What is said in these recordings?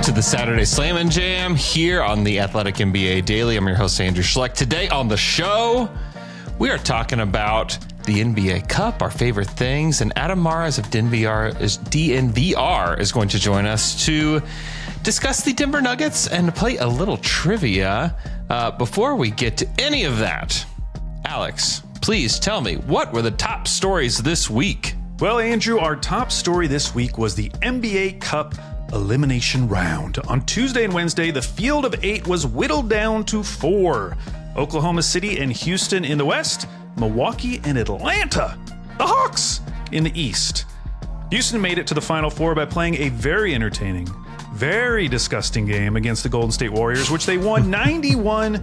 to the Saturday Slam and Jam here on the Athletic NBA Daily. I'm your host, Andrew Schlecht. Today on the show, we are talking about the NBA Cup, our favorite things, and Adam Mares of DNVR is going to join us to discuss the Denver Nuggets and play a little trivia. Before we get to any of that, Alex, please tell me, what were the top stories this week? Well, Andrew, our top story this week was the NBA Cup elimination round. On Tuesday and Wednesday, the field of 8 was whittled down to 4. Oklahoma City and Houston in the West, Milwaukee and Atlanta, the Hawks, in the East. Houston made it to the Final Four by playing a very entertaining, very disgusting game against the Golden State Warriors, which they won 91-90.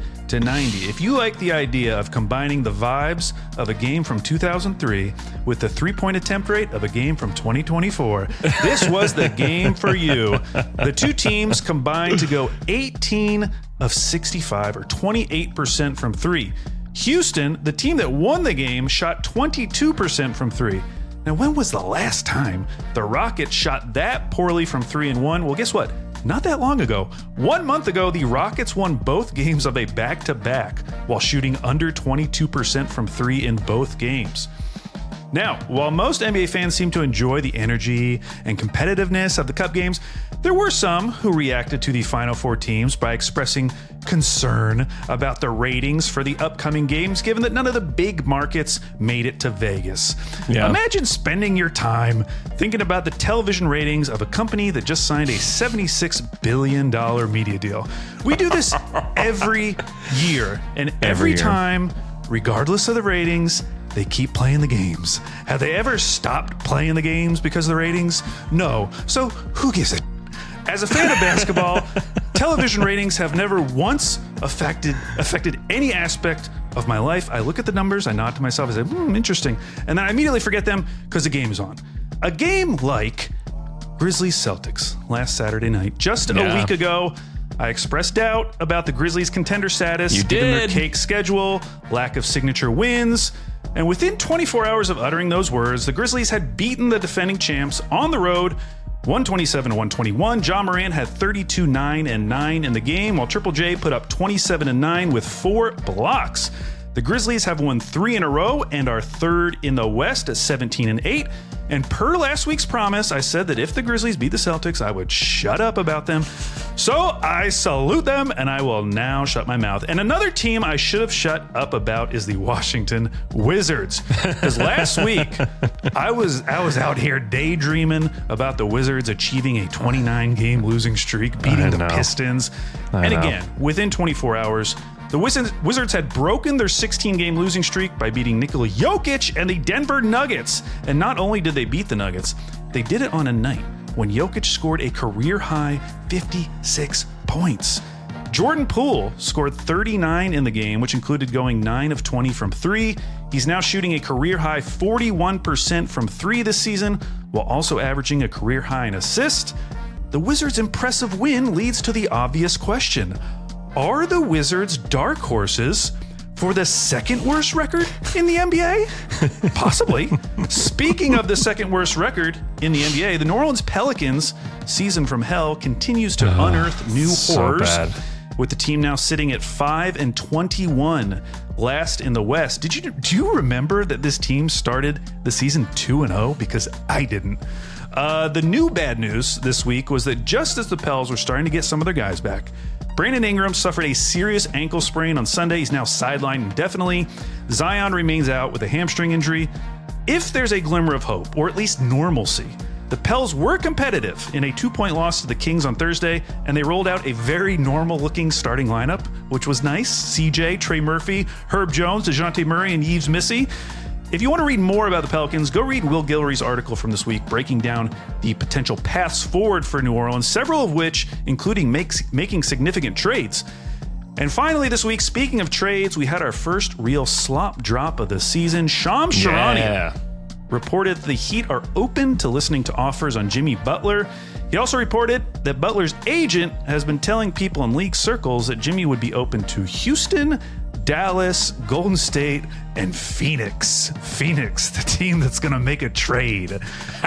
If you like the idea of combining the vibes of a game from 2003 with the three-point attempt rate of a game from 2024, this was the game for you. The two teams combined to go 18 of 65, or 28% from three. Houston, the team that won the game, shot 22% from three. Now, when was the last time the Rockets shot that poorly from 3 and 1? Well, guess what? Not that long ago. 1 month ago, the Rockets won both games of a back-to-back while shooting under 22% from 3 in both games. Now, while most NBA fans seem to enjoy the energy and competitiveness of the Cup games, there were some who reacted to the Final Four teams by expressing concern about the ratings for the upcoming games, given that none of the big markets made it to Vegas. Yeah. Imagine spending your time thinking about the television ratings of a company that just signed a $76 billion media deal. We do this every year, and every time, regardless of the ratings, they keep playing the games. Have they ever stopped playing the games because of the ratings? No. So who gives a... As a fan of basketball, television ratings have never once affected any aspect of my life. I look at the numbers, I nod to myself, I say, interesting. And then I immediately forget them because the game is on. A game like Grizzlies Celtics last Saturday night. Just a week ago, I expressed doubt about the Grizzlies' contender status, given their cake schedule, lack of signature wins. And within 24 hours of uttering those words, the Grizzlies had beaten the defending champs on the road, 127-121. Ja Morant had 32, 9, and 9 in the game, while Triple J put up 27 and 9 with 4 blocks. The Grizzlies have won 3 in a row and are third in the West at 17 and 8. And per last week's promise, I said that if the Grizzlies beat the Celtics, I would shut up about them. So I salute them, and I will now shut my mouth. And another team I should have shut up about is the Washington Wizards. Because last week, I was out here daydreaming about the Wizards achieving a 29-game losing streak, beating the Pistons. And again, within 24 hours, the Wizards had broken their 16-game losing streak by beating Nikola Jokic and the Denver Nuggets. And not only did they beat the Nuggets, they did it on a night when Jokic scored a career-high 56 points. Jordan Poole scored 39 in the game, which included going 9 of 20 from 3. He's now shooting a career-high 41% from 3 this season, while also averaging a career-high in assists. The Wizards' impressive win leads to the obvious question. Are the Wizards dark horses for the second worst record in the NBA? Possibly. Speaking of the second worst record in the NBA, the New Orleans Pelicans' season from hell continues to unearth new horrors, with the team now sitting at 5-21, last in the West. Do you remember that this team started the season 2-0? Because I didn't. The new bad news this week was that just as the Pels were starting to get some of their guys back, Brandon Ingram suffered a serious ankle sprain on Sunday. He's now sidelined indefinitely. Zion remains out with a hamstring injury. If there's a glimmer of hope, or at least normalcy, the Pels were competitive in a 2-point loss to the Kings on Thursday, and they rolled out a very normal-looking starting lineup, which was nice. CJ, Trey Murphy, Herb Jones, DeJounte Murray, and Yves Missy. If you want to read more about the Pelicans, go read Will Guillory's article from this week breaking down the potential paths forward for New Orleans, several of which including making significant trades. And finally this week, speaking of trades, we had our first real slop drop of the season. Shams Charania reported the Heat are open to listening to offers on Jimmy Butler. He also reported that Butler's agent has been telling people in league circles that Jimmy would be open to Houston, Dallas, Golden State, and Phoenix. Phoenix, the team that's going to make a trade.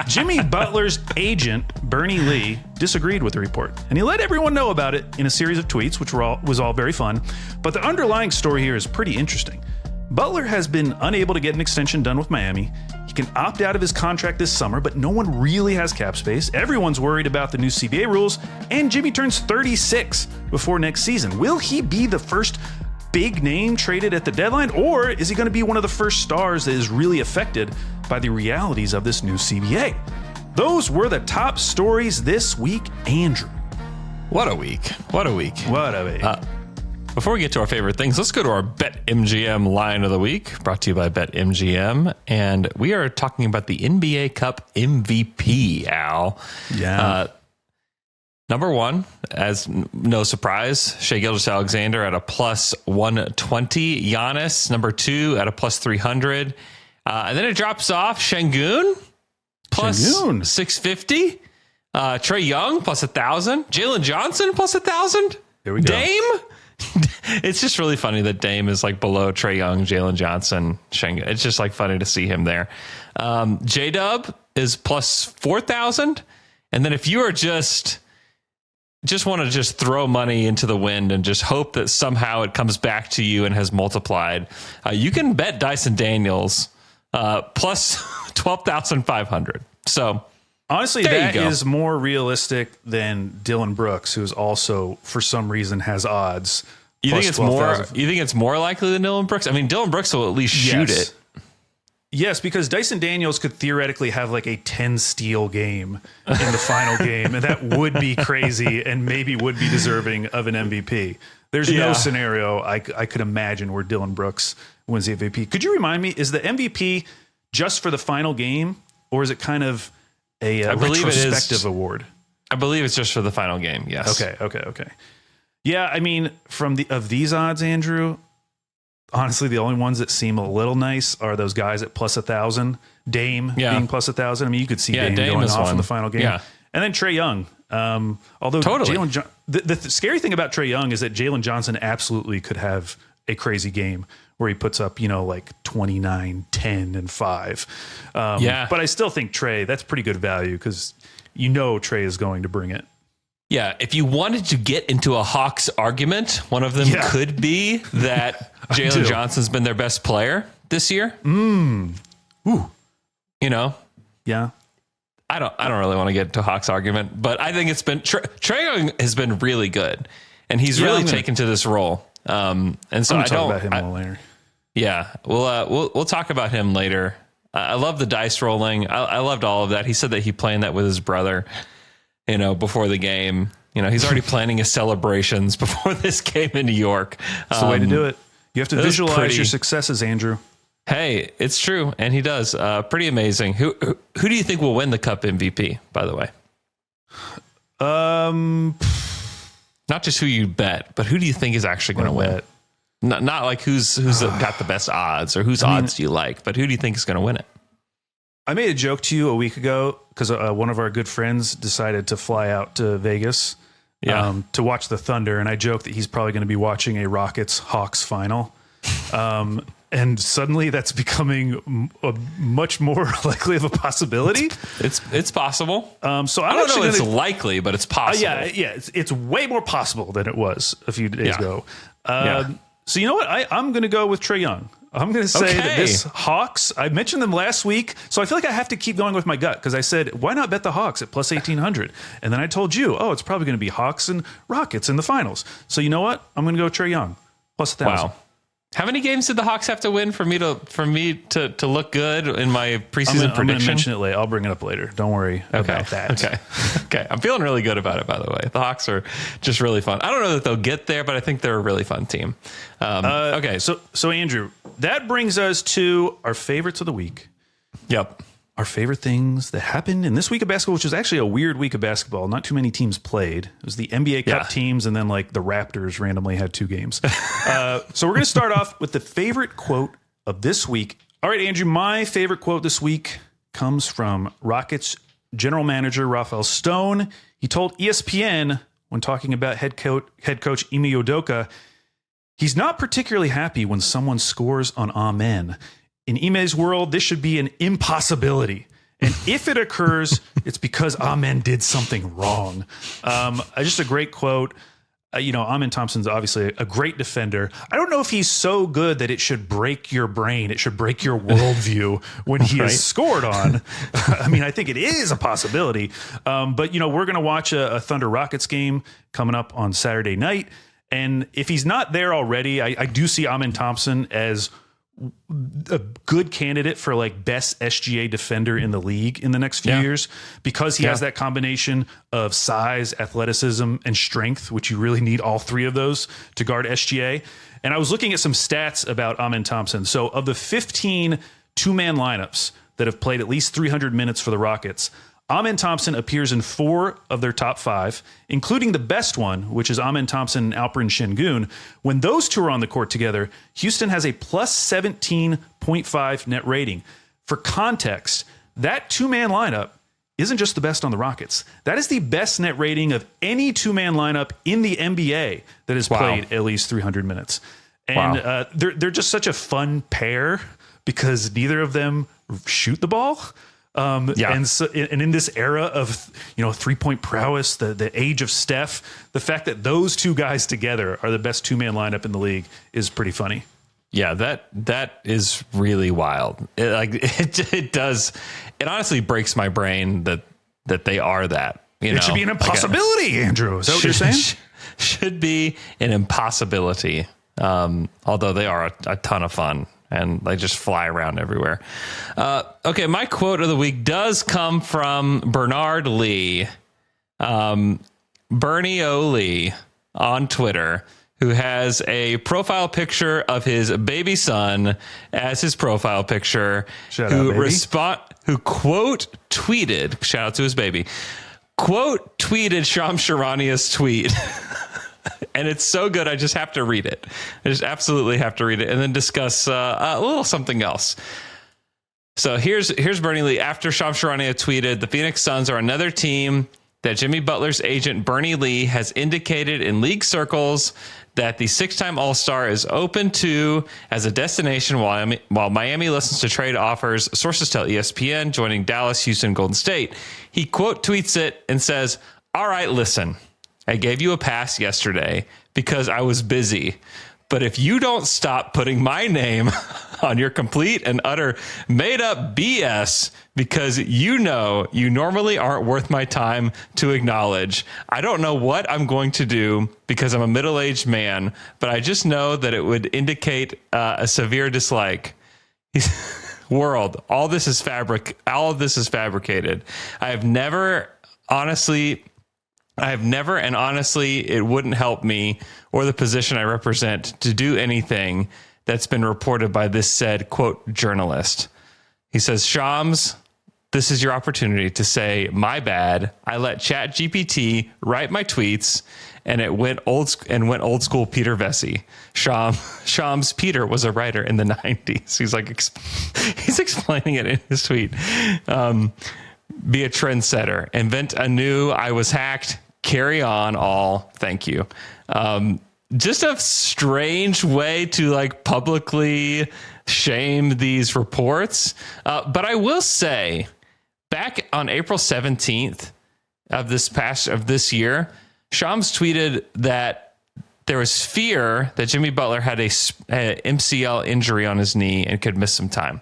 Jimmy Butler's agent, Bernie Lee, disagreed with the report, and he let everyone know about it in a series of tweets, which was all very fun. But the underlying story here is pretty interesting. Butler has been unable to get an extension done with Miami. He can opt out of his contract this summer, but no one really has cap space. Everyone's worried about the new CBA rules, and Jimmy turns 36 before next season. Will he be the first big name traded at the deadline, or is he going to be one of the first stars that is really affected by the realities of this new CBA? Those were the top stories this week, Andrew. What a week. What a week. What a week. Before we get to our favorite things, let's go to our BetMGM line of the week, brought to you by BetMGM. And we are talking about the NBA Cup MVP, Al. Yeah. Number one, as no surprise, Shai Gilgeous-Alexander at a plus 120. Giannis, number two, at a plus 300. And then it drops off. Şengün, plus 650. Trae Young, plus 1,000. Jalen Johnson, plus 1,000. Here we go. Dame. It's just really funny that Dame is like below Trae Young, Jalen Johnson, Şengün. It's just like funny to see him there. J-Dub is plus 4,000. And then if you are just want to just throw money into the wind and just hope that somehow it comes back to you and has multiplied, you can bet Dyson Daniels plus 12,500. So honestly, that is more realistic than Dylan Brooks, who's also for some reason has odds. You think it's 12, you think it's more likely than Dylan Brooks? I mean, Dylan Brooks will at least shoot it. Yes, because Dyson Daniels could theoretically have like a 10 steal game in the final game, and that would be crazy and maybe would be deserving of an MVP. There's no scenario I could imagine where Dylan Brooks wins the MVP. Could you remind me, is the MVP just for the final game, or is it kind of a retrospective award? I believe it's just for the final game, yes. Okay. Yeah, I mean, of these odds, Andrew, honestly, the only ones that seem a little nice are those guys at plus 1,000. Dame being plus 1,000. I mean, you could see Dame going off in the final game. Yeah. And then Trae Young. Although the scary thing about Trae Young is that Jalen Johnson absolutely could have a crazy game where he puts up, like 29, 10, and 5. But I still think Trae, that's pretty good value because Trae is going to bring it. Yeah, if you wanted to get into a Hawks argument, one of them could be that Jalen Johnson's been their best player this year. Ooh. Yeah. I don't really want to get into a Hawks argument, but I think it's been Trae Young has been really good, and he's really taken to this role. And so I don't talk about him a little later. Yeah, we'll talk about him later. I love the dice rolling. I loved all of that. He said that he planned that with his brother. Before the game, he's already planning his celebrations before this game in New York. It's the way to do it. You have to visualize your successes, Andrew. Hey, it's true. And he does. Pretty amazing. Who do you think will win the Cup MVP, by the way? Not just who you bet, but who do you think is actually going to win? Not like who's got the best odds or whose odds do you like, but who do you think is going to win it? I made a joke to you a week ago because one of our good friends decided to fly out to Vegas to watch the Thunder. And I joked that he's probably going to be watching a Rockets-Hawks final. And suddenly that's becoming a much more likely of a possibility. It's possible. So I don't know if it's likely, but it's possible. It's way more possible than it was a few days ago. So you know what? I'm going to go with Trae Young. I'm going to say that this Hawks, I mentioned them last week, so I feel like I have to keep going with my gut because I said, why not bet the Hawks at plus 1,800? And then I told you, it's probably going to be Hawks and Rockets in the finals. So you know what? I'm going to go Trae Young, plus 1,000. Wow. How many games did the Hawks have to win for me to look good in my preseason prediction? I'm going to mention it later. I'll bring it up later. Don't worry about that. Okay. I'm feeling really good about it, by the way. The Hawks are just really fun. I don't know that they'll get there, but I think they're a really fun team. Okay. So Andrew, that brings us to our favorites of the week. Yep. Our favorite things that happened in this week of basketball, which was actually a weird week of basketball. Not too many teams played. It was the NBA Cup teams, and then like the Raptors randomly had 2 games. So we're going to start off with the favorite quote of this week. All right, Andrew, my favorite quote this week comes from Rockets general manager Rafael Stone. He told ESPN when talking about head coach Ime Udoka, He's not particularly happy when someone scores on Amen. In Ime's world, this should be an impossibility. And if it occurs, it's because Amen did something wrong. Just a great quote. Amen Thompson's obviously a great defender. I don't know if he's so good that it should break your brain. It should break your worldview when he is scored on. I mean, I think it is a possibility. But we're going to watch a Thunder Rockets game coming up on Saturday night. And if he's not there already, I do see Amen Thompson as a good candidate for like best SGA defender in the league in the next few years, because he has that combination of size, athleticism, and strength, which you really need all three of those to guard SGA. And I was looking at some stats about Amen Thompson. So of the 15 two-man lineups that have played at least 300 minutes for the Rockets, Amen Thompson appears in 4 of their top 5, including the best one, which is Amen Thompson and Alperen Şengün. When those two are on the court together, Houston has a plus 17.5 net rating. For context, that two-man lineup isn't just the best on the Rockets. That is the best net rating of any two-man lineup in the NBA that has played at least 300 minutes. And they're just such a fun pair because neither of them shoot the ball. And in this era of 3-point prowess, the age of Steph, the fact that those two guys together are the best two-man lineup in the league is pretty funny. Yeah, that is really wild. It does. It honestly breaks my brain that they are that. It should be an impossibility, Andrew. Is that what you're saying? Should be an impossibility. Although they are a ton of fun. And they just fly around everywhere. Okay, my quote of the week does come from Bernard Lee, Bernie O. Lee on Twitter, who has a profile picture of his baby son as his profile picture, who quote tweeted, shout out to his baby, quote tweeted Shams Charania's tweet. And it's so good, I just have to read it. I just absolutely have to read it and then discuss a little something else. So here's Bernie Lee. After Shams Charania tweeted, the Phoenix Suns are another team that Jimmy Butler's agent, Bernie Lee, has indicated in league circles that the 6-time All-Star is open to as a destination while Miami listens to trade offers. Sources tell ESPN, joining Dallas, Houston, Golden State. He quote tweets it and says, "All right, listen. I gave you a pass yesterday because I was busy. But if you don't stop putting my name on your complete and utter made up BS because you normally aren't worth my time to acknowledge, I don't know what I'm going to do because I'm a middle-aged man, but I just know that it would indicate a severe dislike. World, all of this is fabricated. I have never and honestly, it wouldn't help me or the position I represent to do anything that's been reported by this said, quote, journalist." He says, "Shams, this is your opportunity to say, my bad. I let ChatGPT write my tweets and it went old school Peter Vesey. Shams Peter was a writer in the 90s. He's like, he's explaining it in his tweet. Be a trendsetter, invent a new, I was hacked, carry on all, thank you." Just a strange way to like publicly shame these reports. But I will say, back on April 17th of this year, Shams tweeted that there was fear that Jimmy Butler had a MCL injury on his knee and could miss some time.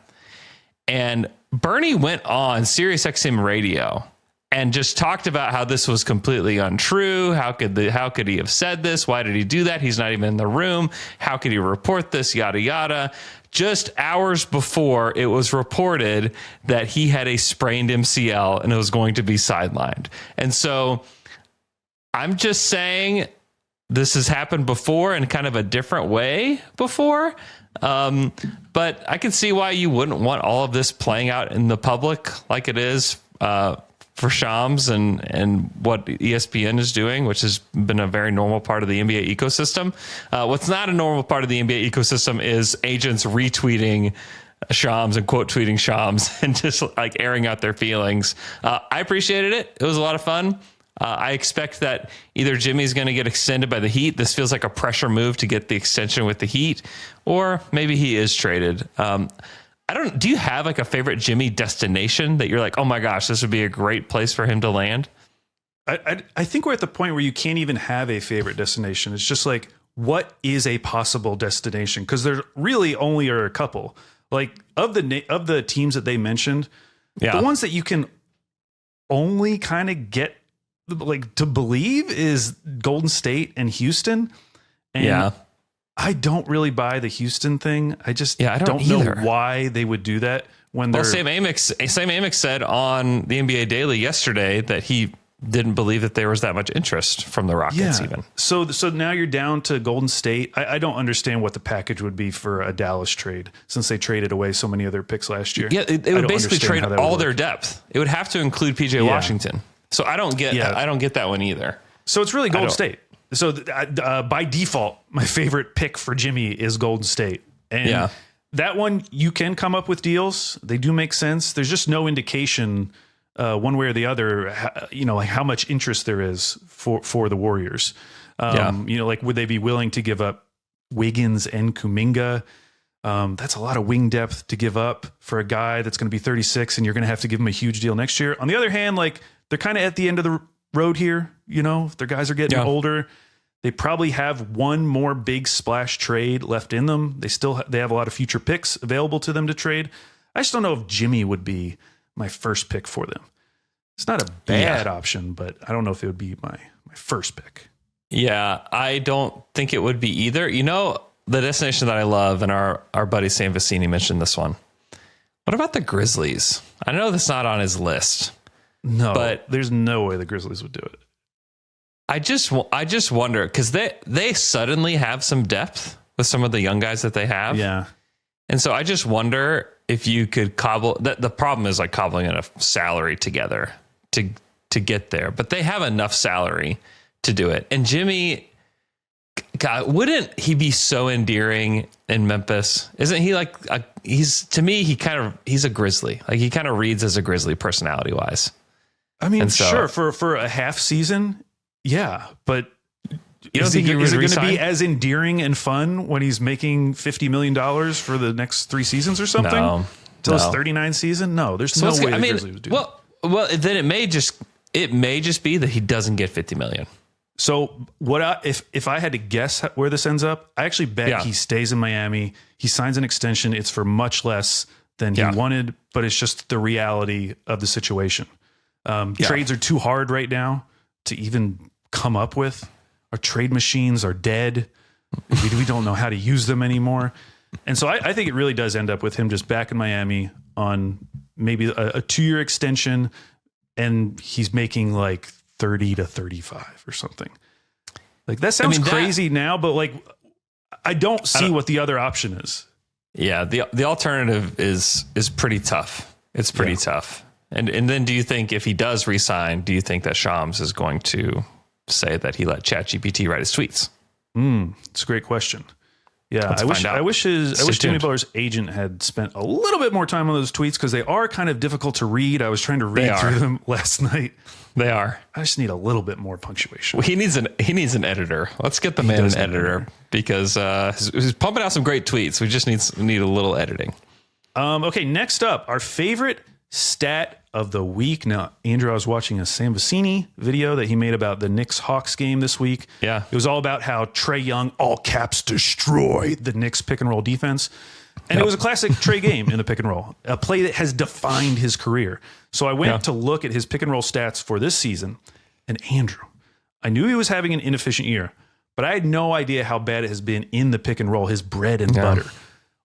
And Bernie went on SiriusXM radio and just talked about how this was completely untrue. How could he have said this? Why did he do that? He's not even in the room. How could he report this? Yada, yada. Just hours before it was reported that he had a sprained MCL and it was going to be sidelined. And so I'm just saying this has happened before in kind of a different way before. But I can see why you wouldn't want all of this playing out in the public like it is for Shams and what ESPN is doing, which has been a very normal part of the NBA ecosystem. What's not a normal part of the NBA ecosystem is agents retweeting Shams and quote tweeting Shams and just like airing out their feelings. I appreciated it. It was a lot of fun. I expect that either Jimmy's going to get extended by the Heat. This feels like a pressure move to get the extension with the Heat, or maybe he is traded. Do you have like a favorite Jimmy destination that you're like, oh my gosh, this would be a great place for him to land? I think we're at the point where you can't even have a favorite destination. It's just like, what is a possible destination? Because there really only are a couple. Like of the teams that they mentioned, the ones that you can only kind of get like to believe is Golden State and Houston. And I don't really buy the Houston thing. I don't know why they would do that when they're... Well, Sam Amick said on the NBA Daily yesterday that he didn't believe that there was that much interest from the Rockets even. So now you're down to Golden State. I don't understand what the package would be for a Dallas trade since they traded away so many of their picks last year. Yeah, it would basically trade all their depth. It would have to include PJ Washington. So I don't get that one either. So it's really Golden State. So by default, my favorite pick for Jimmy is Golden State. And that one, you can come up with deals. They do make sense. There's just no indication one way or the other, like how much interest there is for the Warriors. Like would they be willing to give up Wiggins and Kuminga? That's a lot of wing depth to give up for a guy that's going to be 36 and you're going to have to give him a huge deal next year. On the other hand, like they're kind of at the end of the road here. If their guys are getting older, they probably have one more big splash trade left in them. They have a lot of future picks available to them to trade. I just don't know if Jimmy would be my first pick for them. It's not a bad option, but I don't know if it would be my first pick. Yeah, I don't think it would be either. The destination that I love, and our buddy Sam Vecini mentioned this one. What about the Grizzlies? I know that's not on his list. No, but there's no way the Grizzlies would do it. I just wonder, because they suddenly have some depth with some of the young guys that they have. Yeah. And so I just wonder if you could cobble that. The problem is like cobbling enough salary together to get there, but they have enough salary to do it. And Jimmy, God, wouldn't he be so endearing in Memphis? Isn't he like he's a Grizzly. Like he kind of reads as a Grizzly personality wise. I mean, sure, for a half season, yeah, but you don't think is it going to be as endearing and fun when he's making $50 million for the next 3 seasons or something? No, till his 39th season? No, there's no way the Grizzlies would do that. Well, then it may just be that he doesn't get $50 million. So if I had to guess where this ends up, I actually bet he stays in Miami. He signs an extension. It's for much less than he wanted, but it's just the reality of the situation. Trades are too hard right now to even come up with. Our trade machines are dead. We don't know how to use them anymore. And so I think it really does end up with him just back in Miami on maybe a 2-year extension, and he's making like 30 to 35 or something. Like that sounds crazy now, but like I don't see what the other option is. Yeah, the alternative is pretty tough. It's pretty tough. And then do you think if he does resign, do you think that Shams is going to say that he let ChatGPT write his tweets? It's a great question. Yeah, I wish Jimmy Butler's agent had spent a little bit more time on those tweets because they are kind of difficult to read. I was trying to read through them last night. They are. I just need a little bit more punctuation. Well, he needs an editor. Let's get the man an editor because he's pumping out some great tweets. We just need a little editing. Okay, next up, our favorite stat of the week. Now, Andrew, I was watching a Sam Vecini video that he made about the Knicks-Hawks game this week. Yeah. It was all about how Trae Young, all caps, destroyed the Knicks pick-and-roll defense. And it was a classic Trae game in the pick-and-roll, a play that has defined his career. So I went to look at his pick-and-roll stats for this season, and Andrew, I knew he was having an inefficient year, but I had no idea how bad it has been in the pick-and-roll, his bread and butter.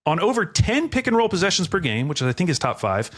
On over 10 pick-and-roll possessions per game, which I think is top 5,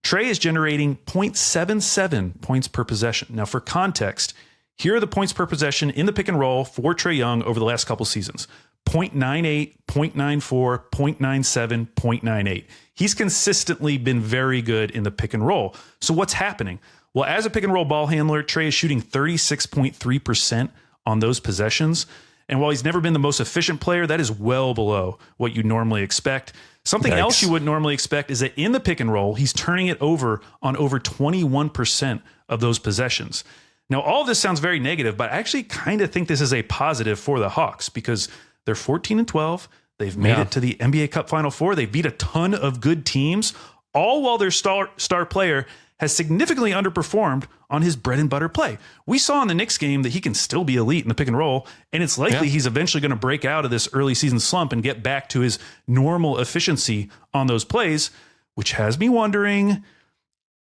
Trae is generating 0.77 points per possession. Now, for context, here are the points per possession in the pick and roll for Trae Young over the last couple seasons. 0.98, 0.94, 0.97, 0.98. He's consistently been very good in the pick and roll. So what's happening? Well, as a pick and roll ball handler, Trae is shooting 36.3% on those possessions. And while he's never been the most efficient player, that is well below what you normally expect. Something else you would normally expect is that in the pick and roll, he's turning it over on over 21% of those possessions. Now, all this sounds very negative, but I actually kind of think this is a positive for the Hawks because they're 14-12. They've made it to the NBA Cup Final Four. They beat a ton of good teams, all while their star player has significantly underperformed on his bread and butter play. We saw in the Knicks game that he can still be elite in the pick and roll, and it's likely he's eventually going to break out of this early season slump and get back to his normal efficiency on those plays, which has me wondering,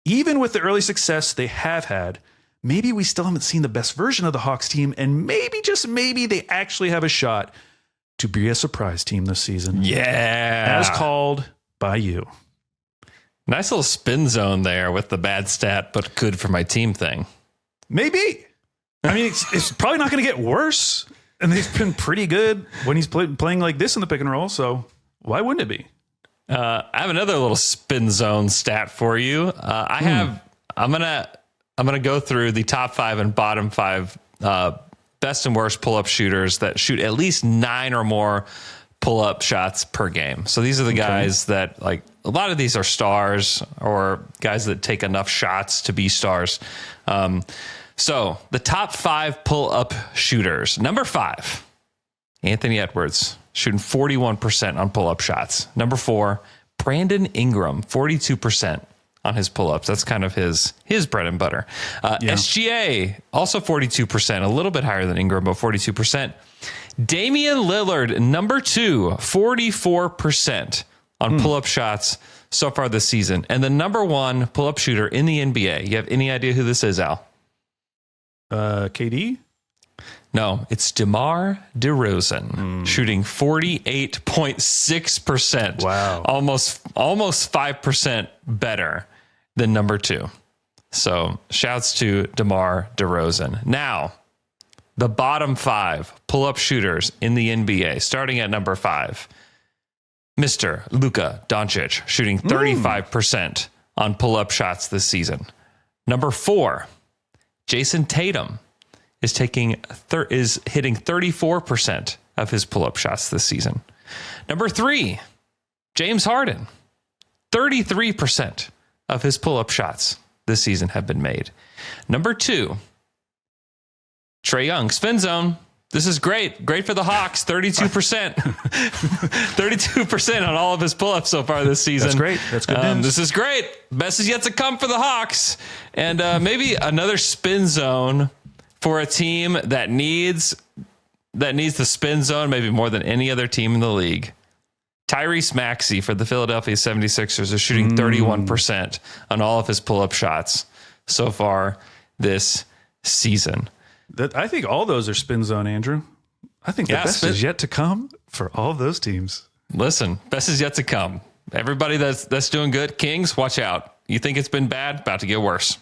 even with the early success they have had, maybe we still haven't seen the best version of the Hawks team, and maybe, just maybe, they actually have a shot to be a surprise team this season. Yeah. As called by you. Nice little spin zone there with the bad stat, but good for my team thing. Maybe. I mean, it's probably not going to get worse. And they've been pretty good when he's playing like this in the pick and roll. So why wouldn't it be? I have another little spin zone stat for you. I'm gonna go through the top 5 and bottom 5 best and worst pull-up shooters that shoot at least 9 or more pull-up shots per game. So these are the guys that, like, a lot of these are stars or guys that take enough shots to be stars. So the top 5 pull-up shooters. Number 5, Anthony Edwards, shooting 41% on pull-up shots. Number 4, Brandon Ingram, 42% on his pull-ups. That's kind of his bread and butter. SGA, also 42%, a little bit higher than Ingram, but 42%. Damian Lillard, number 2, 44% on pull-up shots so far this season. And the number 1 pull-up shooter in the NBA. You have any idea who this is, Al? KD? No, it's DeMar DeRozan, shooting 48.6%. Wow. Almost 5% better than number 2. So shouts to DeMar DeRozan. Now, the bottom 5 pull-up shooters in the NBA, starting at number 5. Mr. Luka Doncic, shooting 35% on pull-up shots this season. Number 4, Jason Tatum is hitting 34% of his pull-up shots this season. Number 3, James Harden, 33% of his pull-up shots this season have been made. Number 2, Trae Young, spin zone. This is great. Great for the Hawks. 32%. 32% on all of his pull-ups so far this season. That's great. That's good news. This is great. Best is yet to come for the Hawks. And maybe another spin zone for a team that needs the spin zone maybe more than any other team in the league. Tyrese Maxey for the Philadelphia 76ers is shooting 31% on all of his pull-up shots so far this season. I think all those are spin zone, Andrew. I think the best is yet to come for all of those teams. Listen, best is yet to come. Everybody that's doing good, Kings, watch out. You think it's been bad? About to get worse.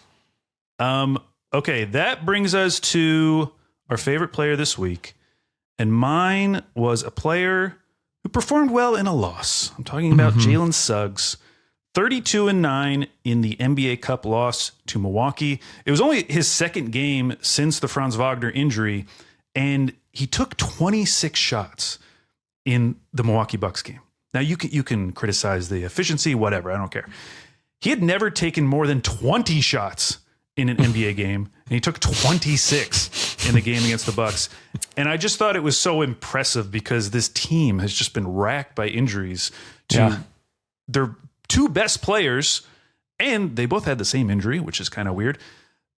Okay, that brings us to our favorite player this week. And mine was a player who performed well in a loss. I'm talking about Jalen Suggs. 32-9 in the NBA Cup loss to Milwaukee. It was only his second game since the Franz Wagner injury, and he took 26 shots in the Milwaukee Bucks game. Now, you can criticize the efficiency, whatever, I don't care. He had never taken more than 20 shots in an NBA game, and he took 26 in the game against the Bucks. And I just thought it was so impressive because this team has just been racked by injuries to their 2 best players, and they both had the same injury, which is kind of weird.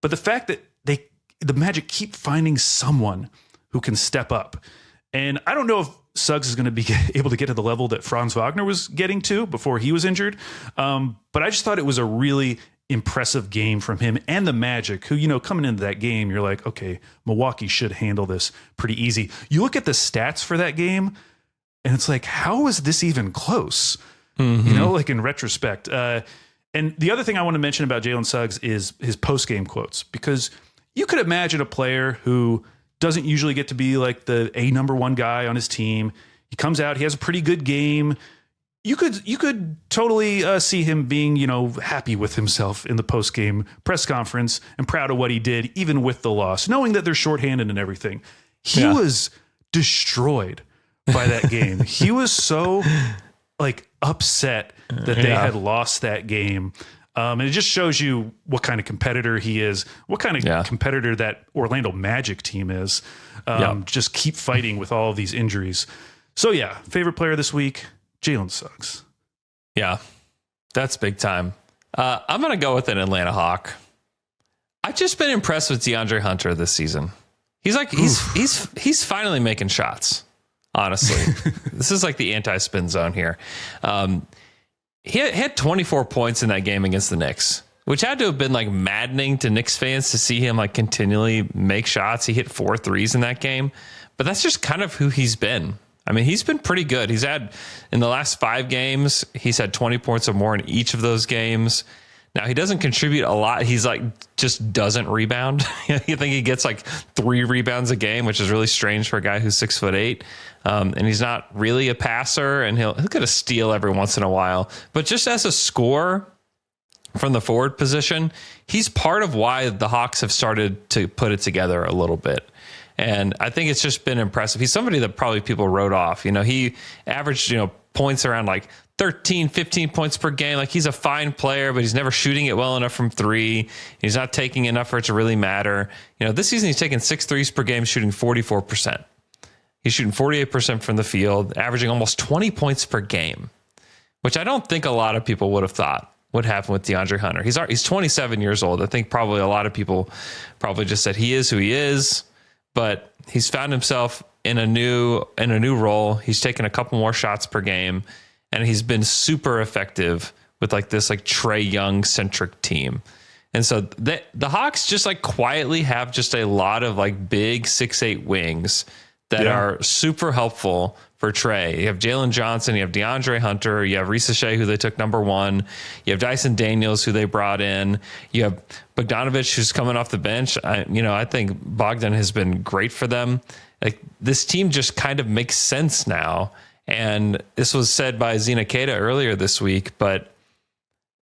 But the fact that the Magic keep finding someone who can step up. And I don't know if Suggs is going to be able to get to the level that Franz Wagner was getting to before he was injured. But I just thought it was a really impressive game from him and the Magic, who, coming into that game, you're like, okay, Milwaukee should handle this pretty easy. You look at the stats for that game, and it's like, how is this even close? Like in retrospect. And the other thing I want to mention about Jalen Suggs is his post-game quotes, because you could imagine a player who doesn't usually get to be like the number 1 guy on his team. He comes out, he has a pretty good game. You could totally see him being, happy with himself in the post-game press conference and proud of what he did, even with the loss, knowing that they're shorthanded and everything. He was destroyed by that game. He was so upset that they had lost that game. And it just shows you what kind of competitor he is, what kind of competitor that Orlando Magic team is. Just keep fighting with all of these injuries. So, favorite player this week, Jalen Suggs. Yeah, that's big time. I'm going to go with an Atlanta Hawk. I've just been impressed with DeAndre Hunter this season. He's finally making shots. Honestly, this is like the anti-spin zone here. He had 24 points in that game against the Knicks, which had to have been like maddening to Knicks fans to see him like continually make shots. He hit 4 threes in that game, but that's just kind of who he's been. I mean, he's been pretty good. He's had, in the last 5 games, he's had 20 points or more in each of those games. Now, he doesn't contribute a lot. He's like, just doesn't rebound. You think he gets like 3 rebounds a game, which is really strange for a guy who's 6'8". And he's not really a passer, and he'll get a steal every once in a while. But just as a scorer from the forward position, he's part of why the Hawks have started to put it together a little bit. And I think it's just been impressive. He's somebody that probably people wrote off. He averaged, points around like 13, 15 points per game. Like, he's a fine player, but he's never shooting it well enough from 3. He's not taking enough for it to really matter. This season he's taken 6 threes per game, shooting 44%. He's shooting 48% from the field, averaging almost 20 points per game, which I don't think a lot of people would have thought would happen with DeAndre Hunter. He's 27 years old. I think probably a lot of people probably just said he is who he is, but he's found himself in a new role. He's taken a couple more shots per game, and he's been super effective with like this like Trae Young centric team. And so the Hawks just like quietly have just a lot of like big 6'8" wings that are super helpful for Trae. You have Jalen Johnson, you have DeAndre Hunter, you have Risa Shea, who they took number 1, you have Dyson Daniels, who they brought in, you have Bogdanovich, who's coming off the bench. I think Bogdan has been great for them. Like, this team just kind of makes sense now. And this was said by Zena Keita earlier this week, but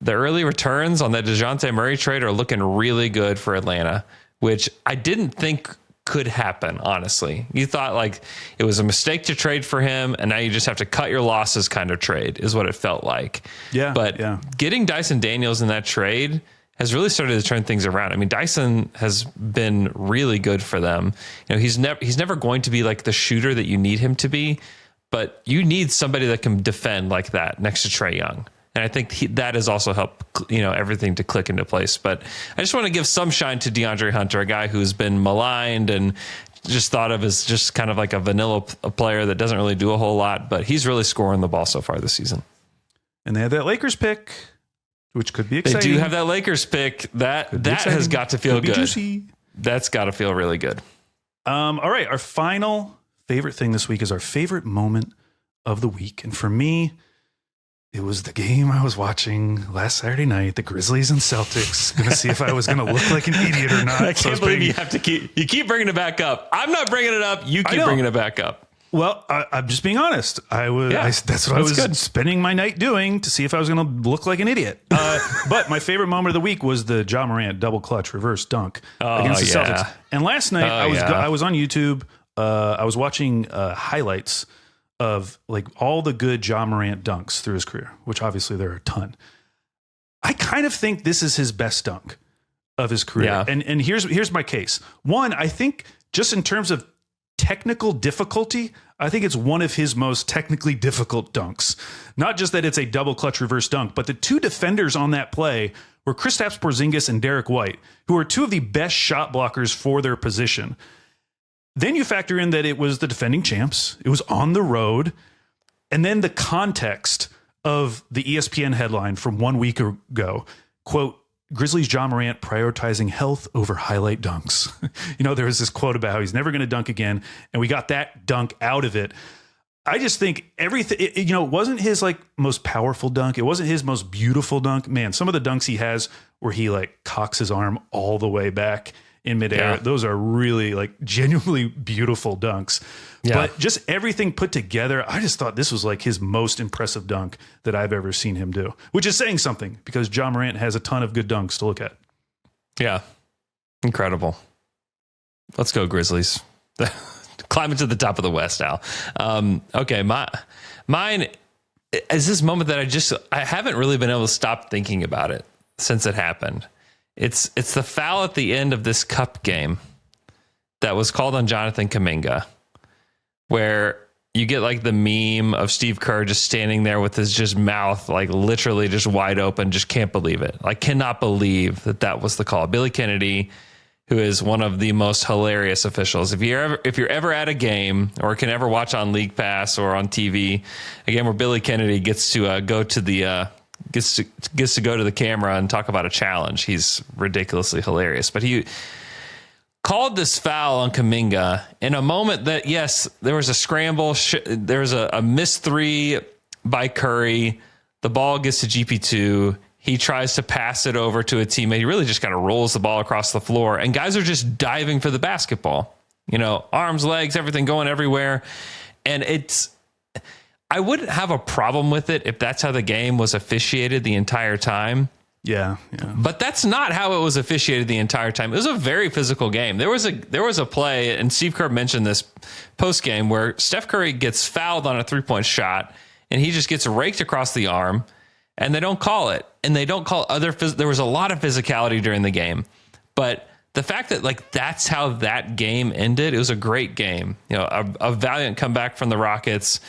the early returns on that DeJounte Murray trade are looking really good for Atlanta, which I didn't think could happen, honestly. You thought like it was a mistake to trade for him, and now you just have to cut your losses kind of trade is what it felt like. But getting Dyson Daniels in that trade has really started to turn things around. I mean, Dyson has been really good for them. He's never going to be like the shooter that you need him to be, but you need somebody that can defend like that next to Trae Young. And I think that has also helped, everything to click into place. But I just want to give some shine to DeAndre Hunter, a guy who's been maligned and just thought of as just kind of like a vanilla player that doesn't really do a whole lot, but he's really scoring the ball so far this season. And they have that Lakers pick, which could be exciting. They do have that Lakers pick. That has got to feel good. Juicy. That's got to feel really good. All right. Our final favorite thing this week is our favorite moment of the week. And for me, it was the game I was watching last Saturday night, the Grizzlies and Celtics. Going to see if I was going to look like an idiot or not. I can't believe you keep bringing it back up. I'm not bringing it up. You keep bringing it back up. Well, I'm just being honest. That's what I was spending my night doing to see if I was going to look like an idiot. But my favorite moment of the week was the Ja Morant double clutch reverse dunk against the Celtics. And last night I was on YouTube. I was watching highlights of like all the good Ja Morant dunks through his career, which obviously there are a ton. I kind of think this is his best dunk of his career. Yeah. And here's my case. One, I think just in terms of technical difficulty, I think it's one of his most technically difficult dunks. Not just that it's a double clutch reverse dunk, but the 2 defenders on that play were Kristaps Porzingis and Derek White, who are 2 of the best shot blockers for their position. Then you factor in that it was the defending champs. It was on the road. And then the context of the ESPN headline from 1 week ago, quote, Grizzlies Ja Morant prioritizing health over highlight dunks. There was this quote about how he's never going to dunk again. And we got that dunk out of it. I just think everything, it wasn't his like most powerful dunk. It wasn't his most beautiful dunk. Man, some of the dunks he has where he like cocks his arm all the way back in midair. Yeah. Those are really like genuinely beautiful dunks. Yeah. But just everything put together, I just thought this was like his most impressive dunk that I've ever seen him do, which is saying something because Ja Morant has a ton of good dunks to look at. Yeah. Incredible. Let's go Grizzlies. Climbing to the top of the West now. Okay. Mine is this moment that I haven't really been able to stop thinking about it since it happened. It's the foul at the end of this cup game that was called on Jonathan Kuminga, where you get like the meme of Steve Kerr just standing there with his just mouth like literally just wide open, just can't believe it. Like cannot believe that was the call. Billy Kennedy, who is one of the most hilarious officials. If you're ever at a game or can ever watch on League Pass or on TV, a game where Billy Kennedy gets to go to the gets to go to the camera and talk about a challenge, he's ridiculously hilarious. But he called this foul on Kuminga in a moment that, yes, there was a scramble. There was a missed three by Curry. The ball gets to GP2. He tries to pass it over to a teammate. He really just kind of rolls the ball across the floor. And guys are just diving for the basketball. Arms, legs, everything going everywhere. And I wouldn't have a problem with it if that's how the game was officiated the entire time. Yeah. But that's not how it was officiated the entire time. It was a very physical game. There was a play, and Steve Kerr mentioned this post game, where Steph Curry gets fouled on a 3-point shot, and he just gets raked across the arm, and they don't call it. And they don't call there was a lot of physicality during the game. But the fact that that's how that game ended, it was a great game. A valiant comeback from the Rockets.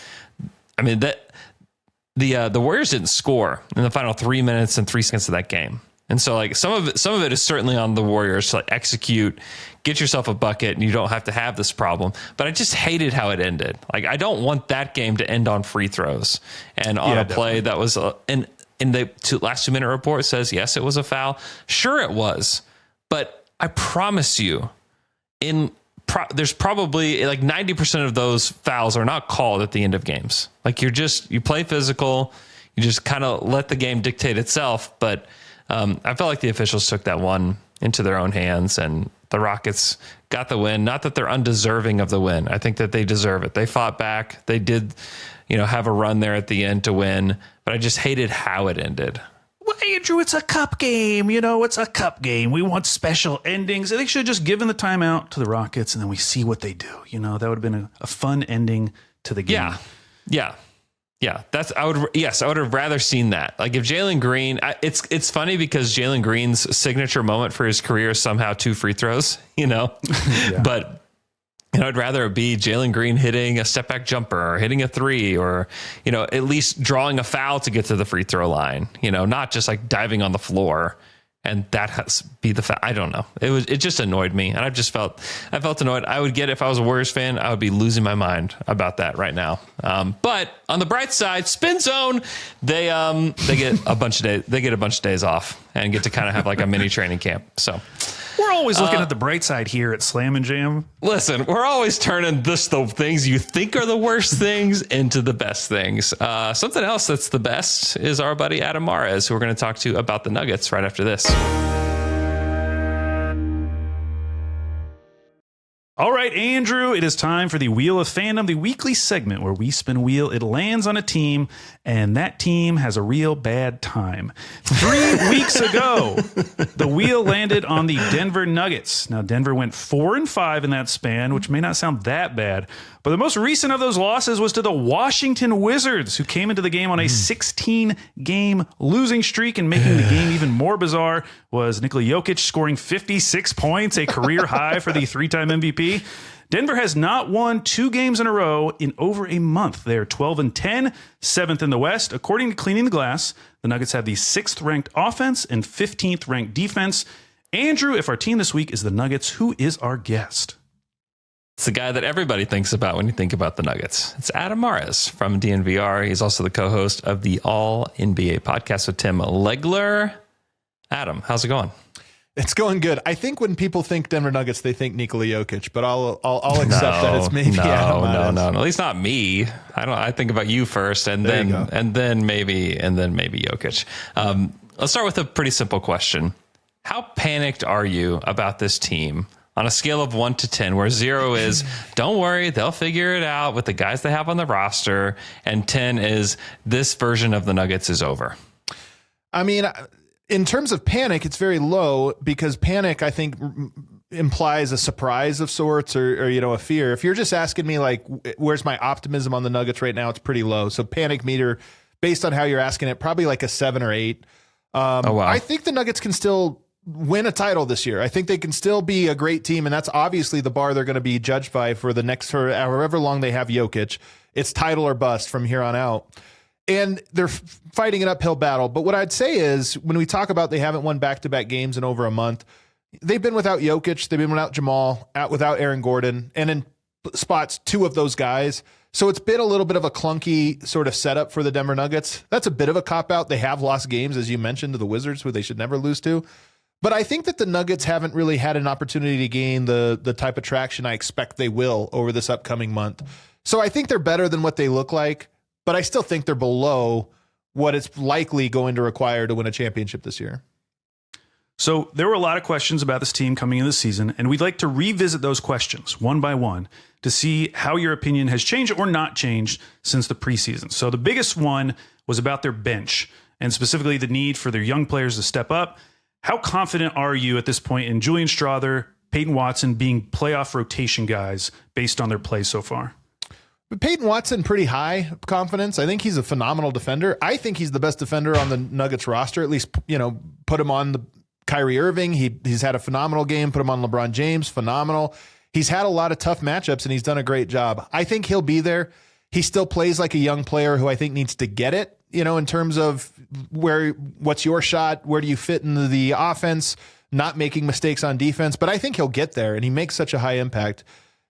I mean, the Warriors didn't score in the final 3 minutes and 3 seconds of that game. And so some of it is certainly on the Warriors to execute, get yourself a bucket, and you don't have to have this problem. But I just hated how it ended. I don't want that game to end on free throws and on a play that was in the last 2 minute report says, yes, it was a foul. Sure it was. But I promise you there's probably 90% of those fouls are not called at the end of games. You play physical, you just kind of let the game dictate itself. But I felt like the officials took that one into their own hands, and the Rockets got the win. Not that they're undeserving of the win. I think that they deserve it. They fought back. They did, have a run there at the end to win, but I just hated how it ended. Well, Andrew, it's a cup game. It's a cup game. We want special endings. They should have just given the timeout to the Rockets, and then we see what they do. That would have been a fun ending to the game. Yeah. I would have rather seen that. If Jalen Green, it's funny because Jalen Green's signature moment for his career is somehow 2 free throws, Yeah. But I'd rather it be Jalen Green hitting a step back jumper or hitting a 3 or, at least drawing a foul to get to the free throw line, not just diving on the floor. And that has be the fact. I don't know. It just annoyed me. And I felt annoyed. I would get it if I was a Warriors fan. I would be losing my mind about that right now. But on the bright side, Spin Zone, they get a bunch of days. They get a bunch of days off and get to kind of have a mini training camp. So we're always looking at the bright side here at Slam and Jam. Listen, we're always turning the things you think are the worst things into the best things. Something else that's the best is our buddy Adam Mares, who we're going to talk to about the Nuggets right after this. All right, Andrew, it is time for the Wheel of Fandom, the weekly segment where we spin a wheel. It lands on a team, and that team has a real bad time. 3 weeks ago, the wheel landed on the Denver Nuggets. Now, Denver went 4-5 in that span, which may not sound that bad. But the most recent of those losses was to the Washington Wizards, who came into the game on a 16-game losing streak, and making the game even more bizarre was Nikola Jokic scoring 56 points, a career high for the 3-time MVP. Denver has not won 2 games in a row in over a month. They're 12-10, 7th in the West. According to Cleaning the Glass, the Nuggets have the 6th-ranked offense and 15th-ranked defense. Andrew, if our team this week is the Nuggets, who is our guest? It's the guy that everybody thinks about when you think about the Nuggets. It's Adam Mares from DNVR. He's also the co-host of the All NBA podcast with Tim Legler. Adam, how's it going? It's going good. I think when people think Denver Nuggets, they think Nikola Jokic, but I'll accept that it's maybe Adam Mares. No. At least not me. I think about you first, and then maybe Jokic. Let's start with a pretty simple question. How panicked are you about this team? On a scale of 1 to 10, where 0 is, don't worry, they'll figure it out with the guys they have on the roster, and 10 is, this version of the Nuggets is over. I mean, in terms of panic, it's very low, because panic, I think, implies a surprise of sorts or a fear. If you're just asking me, where's my optimism on the Nuggets right now, it's pretty low. So panic meter, based on how you're asking it, probably a 7 or 8. Oh, wow. I think the Nuggets can still win a title this year. I think they can still be a great team, and that's obviously the bar they're going to be judged by for the next, for however long they have Jokic. It's title or bust from here on out. And they're fighting an uphill battle. But what I'd say is, when we talk about they haven't won back-to-back games in over a month, they've been without Jokic, they've been without Jamal, without Aaron Gordon, and in spots, two of those guys. So it's been a little bit of a clunky sort of setup for the Denver Nuggets. That's a bit of a cop-out. They have lost games, as you mentioned, to the Wizards, who they should never lose to. But I think that the Nuggets haven't really had an opportunity to gain the type of traction I expect they will over this upcoming month. So I think they're better than what they look like, but I still think they're below what it's likely going to require to win a championship this year. So there were a lot of questions about this team coming into the season, and we'd like to revisit those questions one by one to see how your opinion has changed or not changed since the preseason. So the biggest one was about their bench, and specifically the need for their young players to step up. How confident are you at this point in Julian Strawther, Peyton Watson being playoff rotation guys based on their play so far? But Peyton Watson, pretty high confidence. I think he's a phenomenal defender. I think he's the best defender on the Nuggets roster. At least, put him on the Kyrie Irving. He's had a phenomenal game. Put him on LeBron James. Phenomenal. He's had a lot of tough matchups, and he's done a great job. I think he'll be there. He still plays like a young player who I think needs to get it, in terms of what's your shot? Where do you fit into the offense? Not making mistakes on defense. But I think he'll get there, and he makes such a high impact.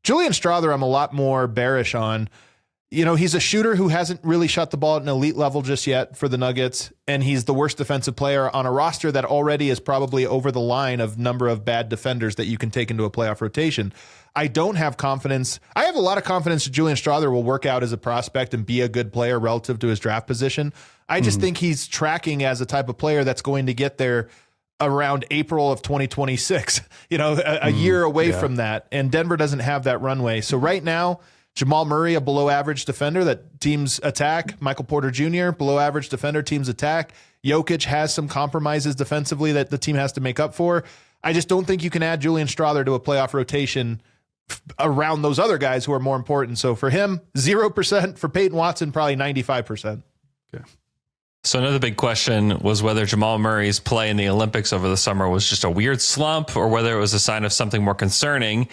Julian Strawther, I'm a lot more bearish on. He's a shooter who hasn't really shot the ball at an elite level just yet for the Nuggets, and he's the worst defensive player on a roster that already is probably over the line of number of bad defenders that you can take into a playoff rotation. I don't have confidence. I have a lot of confidence that Julian Strawther will work out as a prospect and be a good player relative to his draft position. I just think he's tracking as a type of player that's going to get there around April of 2026, a year away from that. And Denver doesn't have that runway. So right now, Jamal Murray, a below average defender that teams attack. Michael Porter Jr., below average defender, teams attack. Jokic has some compromises defensively that the team has to make up for. I just don't think you can add Julian Strawther to a playoff rotation around those other guys who are more important. So for him, 0%. For Peyton Watson, probably 95%. Okay. So another big question was whether Jamal Murray's play in the Olympics over the summer was just a weird slump or whether it was a sign of something more concerning.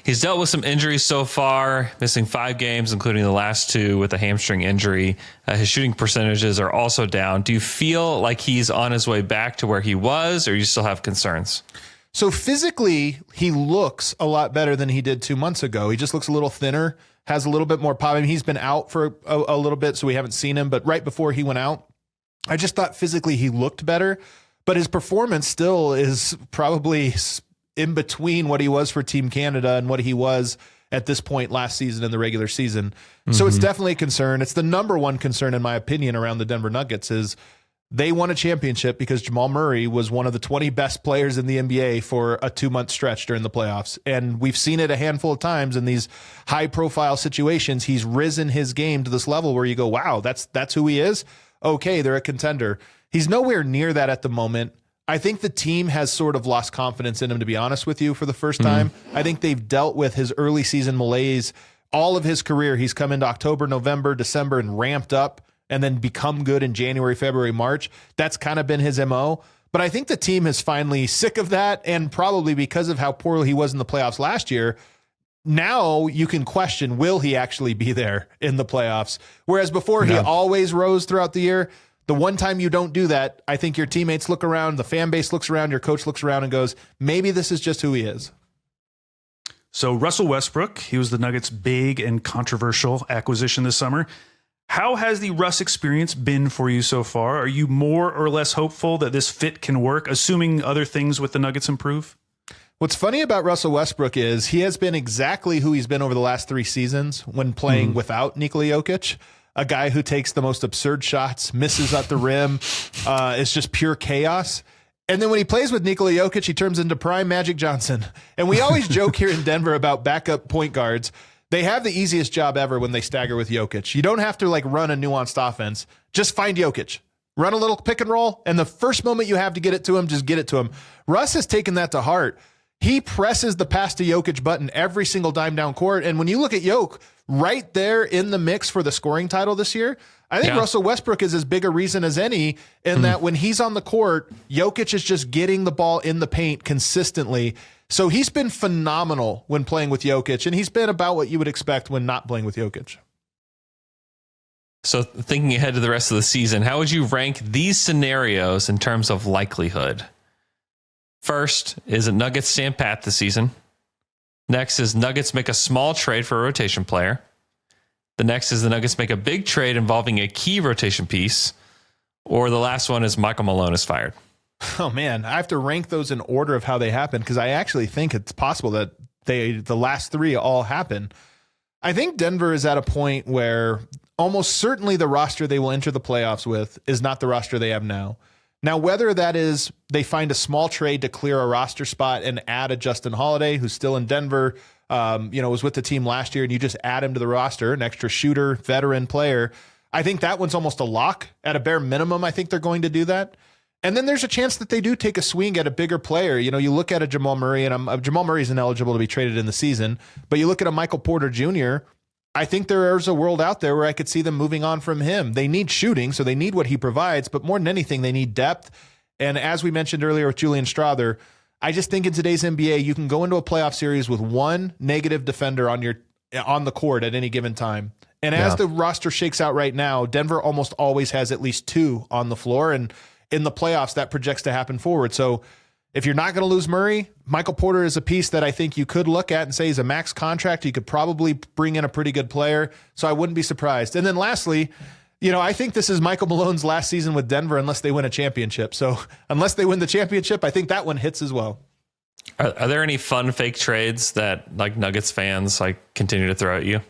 He's dealt with some injuries so far, missing 5 games, including the last 2 with a hamstring injury. His shooting percentages are also down. Do you feel like he's on his way back to where he was, or you still have concerns? So physically, he looks a lot better than he did 2 months ago. He just looks a little thinner, has a little bit more pop. I mean, he's been out for a little bit, so we haven't seen him. But right before he went out, I just thought physically he looked better, but his performance still is probably in between what he was for Team Canada and what he was at this point last season in the regular season. So it's definitely a concern. It's the number one concern, in my opinion, around the Denver Nuggets is they won a championship because Jamal Murray was one of the 20 best players in the NBA for a 2-month stretch during the playoffs. And we've seen it a handful of times in these high profile situations. He's risen his game to this level where you go, wow, that's who he is. Okay, they're a contender. He's nowhere near that at the moment. I think the team has sort of lost confidence in him, to be honest with you, for the first time. I think they've dealt with his early season malaise. All of his career, he's come into October, November, December, and ramped up and then become good in January, February, March. That's kind of been his MO. But I think the team is finally sick of that, and probably because of how poorly he was in the playoffs last year, now you can question, will he actually be there in the playoffs? Whereas before, he always rose throughout the year. The one time you don't do that, I think your teammates look around, the fan base looks around, your coach looks around and goes, maybe this is just who he is. So Russell Westbrook, he was the Nuggets' big and controversial acquisition this summer. How has the Russ experience been for you so far? Are you more or less hopeful that this fit can work, assuming other things with the Nuggets improve? What's funny about Russell Westbrook is he has been exactly who he's been over the last 3 seasons when playing without Nikola Jokic, a guy who takes the most absurd shots, misses at the rim. It's just pure chaos. And then when he plays with Nikola Jokic, he turns into prime Magic Johnson. And we always joke here in Denver about backup point guards. They have the easiest job ever when they stagger with Jokic. You don't have to run a nuanced offense. Just find Jokic. Run a little pick and roll, and the first moment you have to get it to him, just get it to him. Russ has taken that to heart. He presses the pass to Jokic button every single dime down court. And when you look at Jokic, right there in the mix for the scoring title this year. I think Russell Westbrook is as big a reason as any in that when he's on the court, Jokic is just getting the ball in the paint consistently. So he's been phenomenal when playing with Jokic, and he's been about what you would expect when not playing with Jokic. So thinking ahead to the rest of the season, how would you rank these scenarios in terms of likelihood? First, is it Nuggets stand pat this season? Next is Nuggets make a small trade for a rotation player. The next is the Nuggets make a big trade involving a key rotation piece. Or the last one is Michael Malone is fired. Oh, man, I have to rank those in order of how they happen because I actually think it's possible that the last three all happen. I think Denver is at a point where almost certainly the roster they will enter the playoffs with is not the roster they have now. Now, whether that is they find a small trade to clear a roster spot and add a Justin Holiday, who's still in Denver, was with the team last year, and you just add him to the roster, an extra shooter, veteran player. I think that one's almost a lock. At a bare minimum, I think they're going to do that. And then there's a chance that they do take a swing at a bigger player. You know, you look at a Jamal Murray, and Jamal Murray is ineligible to be traded in the season, but you look at a Michael Porter Jr., I think there's a world out there where I could see them moving on from him. They need shooting, so they need what he provides, but more than anything, they need depth. And as we mentioned earlier with Julian Strawther, I just think in today's NBA, you can go into a playoff series with one negative defender on the court at any given time. And as the roster shakes out right now, Denver almost always has at least two on the floor, and in the playoffs, that projects to happen forward. So if you're not going to lose Murray, Michael Porter is a piece that I think you could look at and say he's a max contract. You could probably bring in a pretty good player. So I wouldn't be surprised. And then lastly, I think this is Michael Malone's last season with Denver unless they win a championship. So unless they win the championship, I think that one hits as well. Are there any fun fake trades that like Nuggets fans continue to throw at you?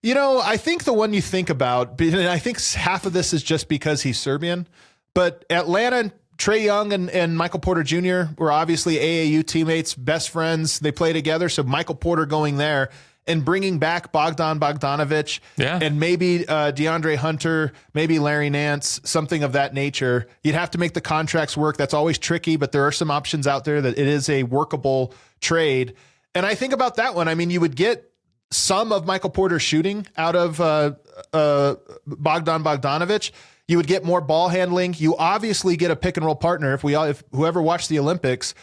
I think the one you think about, and I think half of this is just because he's Serbian, but Atlanta, Trae Young and Michael Porter Jr. were obviously AAU teammates, best friends. They play together. So Michael Porter going there and bringing back Bogdan Bogdanovic and maybe DeAndre Hunter, maybe Larry Nance, something of that nature. You'd have to make the contracts work. That's always tricky, but there are some options out there that it is a workable trade. And I think about that one. I mean, you would get some of Michael Porter's shooting out of Bogdan Bogdanovic. You would get more ball handling. You obviously get a pick and roll partner. If whoever watched the Olympics,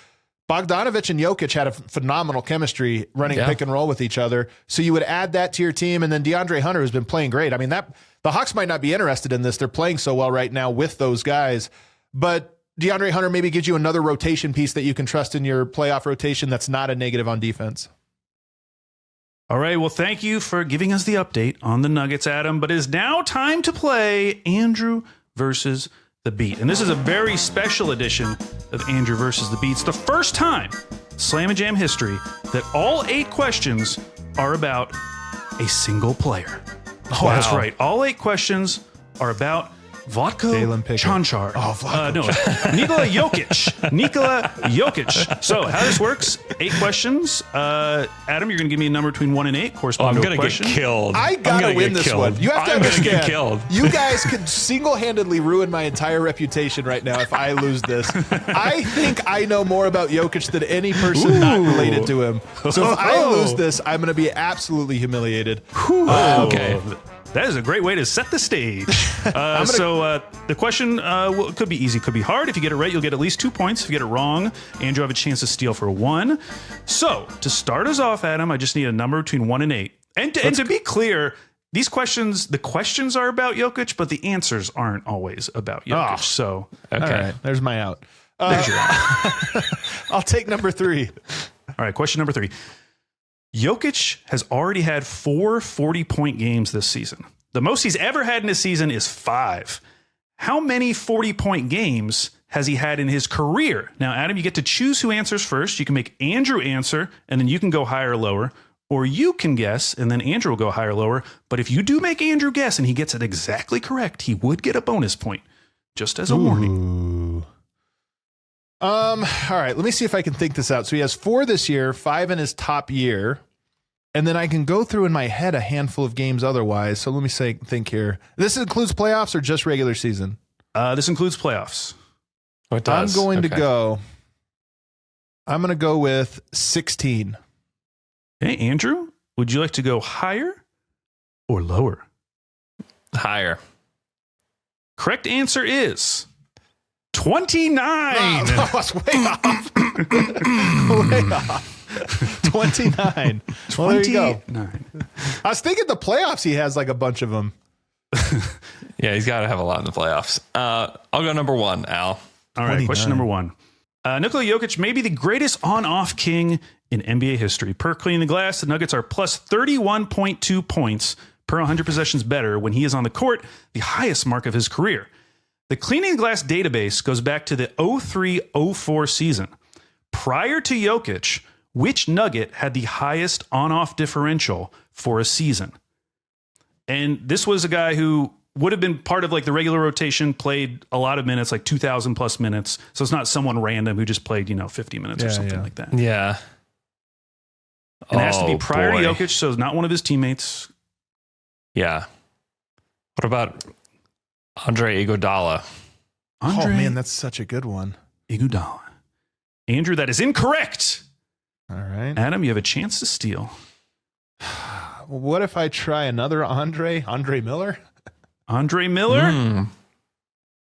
Bogdanovic and Jokic had a phenomenal chemistry running pick and roll with each other. So you would add that to your team. And then DeAndre Hunter has been playing great. I mean, the Hawks might not be interested in this. They're playing so well right now with those guys, but DeAndre Hunter maybe gives you another rotation piece that you can trust in your playoff rotation. That's not a negative on defense. All right, well, thank you for giving us the update on the Nuggets, Adam. But it is now time to play Andrew versus the Beat. And this is a very special edition of Andrew versus the Beat. It's the first time in Slam and Jam history that all 8 questions are about a single player. Oh, wow. That's right. All 8 questions are about Vlatko Čančar. Nikola Jokic. Nikola Jokic. So how this works, 8 questions. Adam, you're going to give me a number between 1 and 8. Corresponding to a question. I'm going to get killed. I got to win this one. You have to understand. Get killed. You guys could single-handedly ruin my entire reputation right now if I lose this. I think I know more about Jokic than any person not related to him. So if I lose this, I'm going to be absolutely humiliated. Okay. That is a great way to set the stage. The question could be easy, could be hard. If you get it right, you'll get at least 2 points. If you get it wrong, Andrew have a chance to steal for 1. So to start us off, Adam, I just need a number between 1 and 8. And to be clear, the questions are about Jokic, but the answers aren't always about Jokic. So okay, all right, there's my out. There's your out. I'll take number 3. All right, question number 3. Jokic has already had 4 40-point games this season. The most he's ever had in a season is 5. How many 40-point games has he had in his career? Now, Adam, you get to choose who answers first. You can make Andrew answer, and then you can go higher or lower. Or you can guess, and then Andrew will go higher or lower. But if you do make Andrew guess and he gets it exactly correct, he would get a bonus point, just as a warning. All right, let me see if I can think this out. So he has 4 this year, 5 in his top year. And then I can go through in my head a handful of games otherwise. So let me think here. This includes playoffs or just regular season? This includes playoffs. It does. I'm going to go with 16. Hey, Andrew, would you like to go higher or lower? Higher. Correct answer is 29. That was way off. Way off. 29. Well, there you go. 29. I was thinking the playoffs, he has like a bunch of them. Yeah, he's got to have a lot in the playoffs. I'll go number one, Al. All right, 29. question number one. Nikola Jokic may be the greatest on-off king in NBA history. Per Cleaning the Glass, the Nuggets are plus 31.2 points per 100 possessions better when he is on the court, the highest mark of his career. The Cleaning the Glass database goes back to the 03-04 season. Prior to Jokic, which Nugget had the highest on-off differential for a season? And this was a guy who would have been part of like the regular rotation, played a lot of minutes, like 2,000 plus minutes. So it's not someone random who just played, 50 minutes or something like that. Yeah. And it has to be prior boy. to Jokic, so it's not one of his teammates. Yeah. What about Andre Iguodala? Oh, man, that's such a good one. Iguodala. Andrew, that is incorrect. All right. Adam, you have a chance to steal. What if I try another Andre Miller? Andre Miller?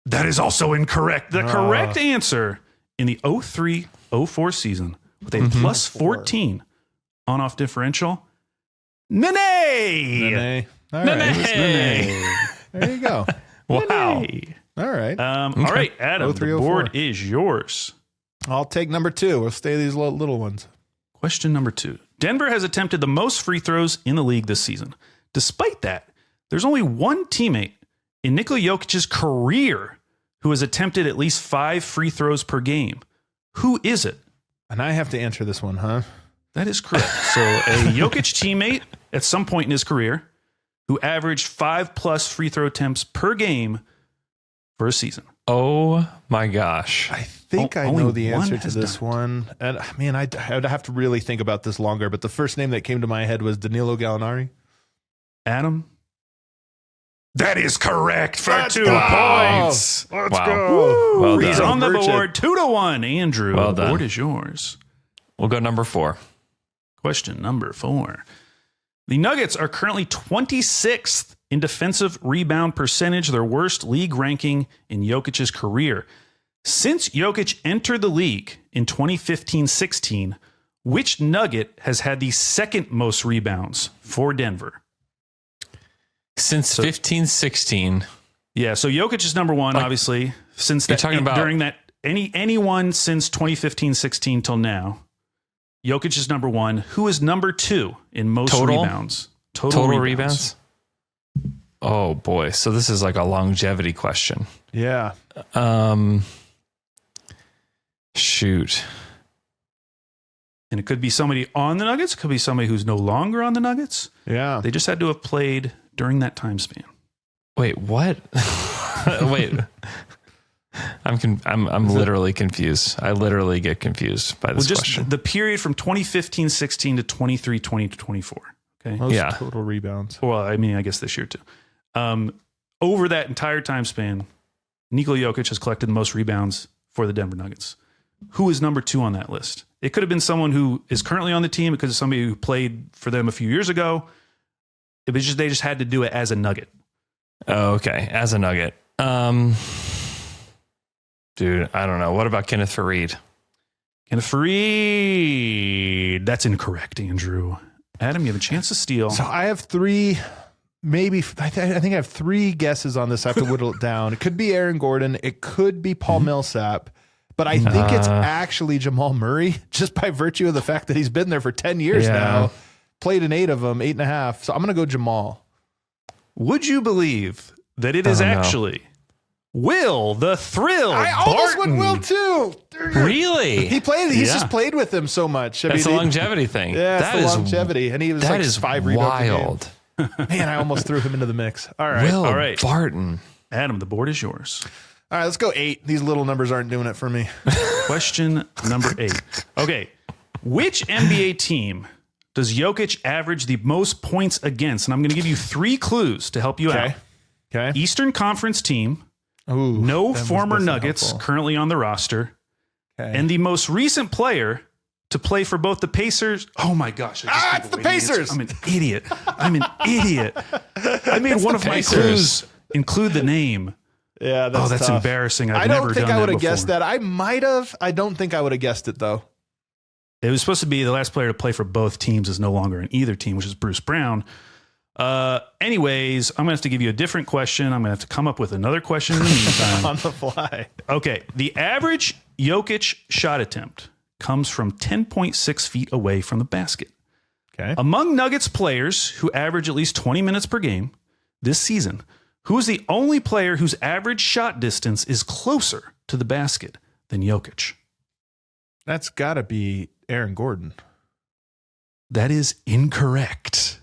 That is also incorrect. The correct answer in the 03-04 season with a plus 14 on-off differential, Nene. Nene. All right. Nene. There you go. Wow. Nene. All right. All right, Adam, the 03-04. board is yours. I'll take number 2. We'll stay these little ones. Question number 2. Denver has attempted the most free throws in the league this season. Despite that, there's only one teammate in Nikola Jokic's career who has attempted at least 5 free throws per game. Who is it? And I have to answer this one, huh? That is correct. So a Jokic teammate at some point in his career who averaged 5+ free throw attempts per game for a season. Oh my gosh. I think I only know the one answer to has this done one. And man, I'd have to really think about this longer, but the first name that came to my head was Danilo Gallinari. Adam? That is correct for Let's 2 go. points. Let's Wow. go. Well He's done. on the Virgin. board 2-1. Andrew, Well the done. board is yours. We'll go number 4. Question number 4. The Nuggets are currently 26th in defensive rebound percentage, their worst league ranking in Jokic's career. Since Jokic entered the league in 2015-16, which Nugget has had the second most rebounds for Denver? Since 15-16. Yeah, so Jokic is number 1, obviously. Since You're that, talking about- during that anyone since 2015-16 till now, Jokic is number 1. Who is number 2 in most Total? rebounds? Total rebounds? Oh boy. So this is like a longevity question. Yeah. Shoot. And it could be somebody on the Nuggets. It could be somebody who's no longer on the Nuggets. Yeah. They just had to have played during that time span. Wait, what? Wait. I'm literally confused. I literally get confused by this Just question. the period from 2015-16 to 23-20 to 24. Okay. Most Yeah. total rebounds. Well, I mean, I guess this year too. Over that entire time span, Nikola Jokic has collected the most rebounds for the Denver Nuggets. Who is number 2 on that list? It could have been someone who is currently on the team. It could have been somebody who played for them a few years ago. It was just they just had to do it as a Nugget. Oh, okay. As a Nugget. Dude, I don't know. What about Kenneth Faried? Kenneth Faried. That's incorrect, Andrew. Adam, you have a chance to steal. So I have 3, maybe, I think I have 3 guesses on this. I have to whittle it down. It could be Aaron Gordon. It could be Paul Millsap. But I think it's actually Jamal Murray, just by virtue of the fact that he's been there for 10 years now. Played in 8 of them, 8.5. So I'm going to go Jamal. Would you believe that it is Oh, no. actually Will the Thrill I almost Barton? went Will too. Really? He played. He's Yeah. just played with him so much. That's the longevity thing. Yeah, it's That the is longevity, and he was That like is 5 rebounds a game. wild. Man, I almost threw him into the mix. All right, Will all right. Barton. Adam, the board is yours. all right. Let's go 8. These little numbers aren't doing it for me. Question number 8. Okay. Which NBA team does Jokic average the most points against? And I'm going to give you 3 clues to help you out. Okay. Eastern Conference team, Ooh, no that former wasn't Nuggets helpful. currently on the roster, Okay. and the most recent player to play for both the Pacers. Oh my gosh. It's the Pacers. I'm an idiot. I made one of my clues include the name. Yeah, that's tough. Embarrassing. I don't think I would have guessed that. I might have. I don't think I would have guessed it, though. It was supposed to be the last player to play for both teams is no longer in either team, which is Bruce Brown. Anyways, I'm going to have to give you a different question. I'm going to have to come up with another question in the meantime. On the fly. Okay. The average Jokic shot attempt comes from 10.6 feet away from the basket. Okay. Among Nuggets players who average at least 20 minutes per game this season, who is the only player whose average shot distance is closer to the basket than Jokic? That's got to be Aaron Gordon. That is incorrect.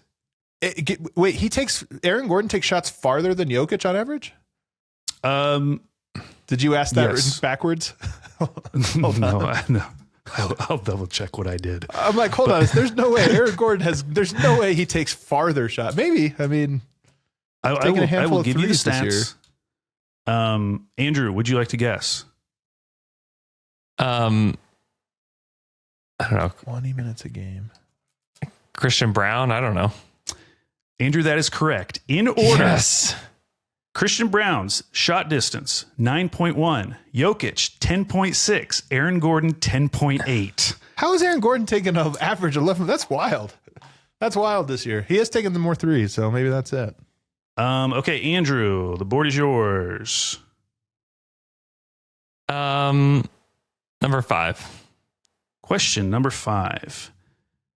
Wait, Aaron Gordon takes shots farther than Jokic on average? Did you ask that written backwards? No. I'll double check what I did. I'm like, hold on. There's no way Aaron Gordon there's no way he takes farther shot. Maybe. I mean, I will give you the stats. Andrew, would you like to guess? I don't know. 20 minutes a game. Christian Brown? I don't know. Andrew, that is correct. In order. Yes. Christian Brown's shot distance, 9.1. Jokic, 10.6. Aaron Gordon, 10.8. How is Aaron Gordon taking an average 11? That's wild. That's wild this year. He has taken the more threes, so maybe that's it. Okay, Andrew, the board is yours. Number 5. Question number 5.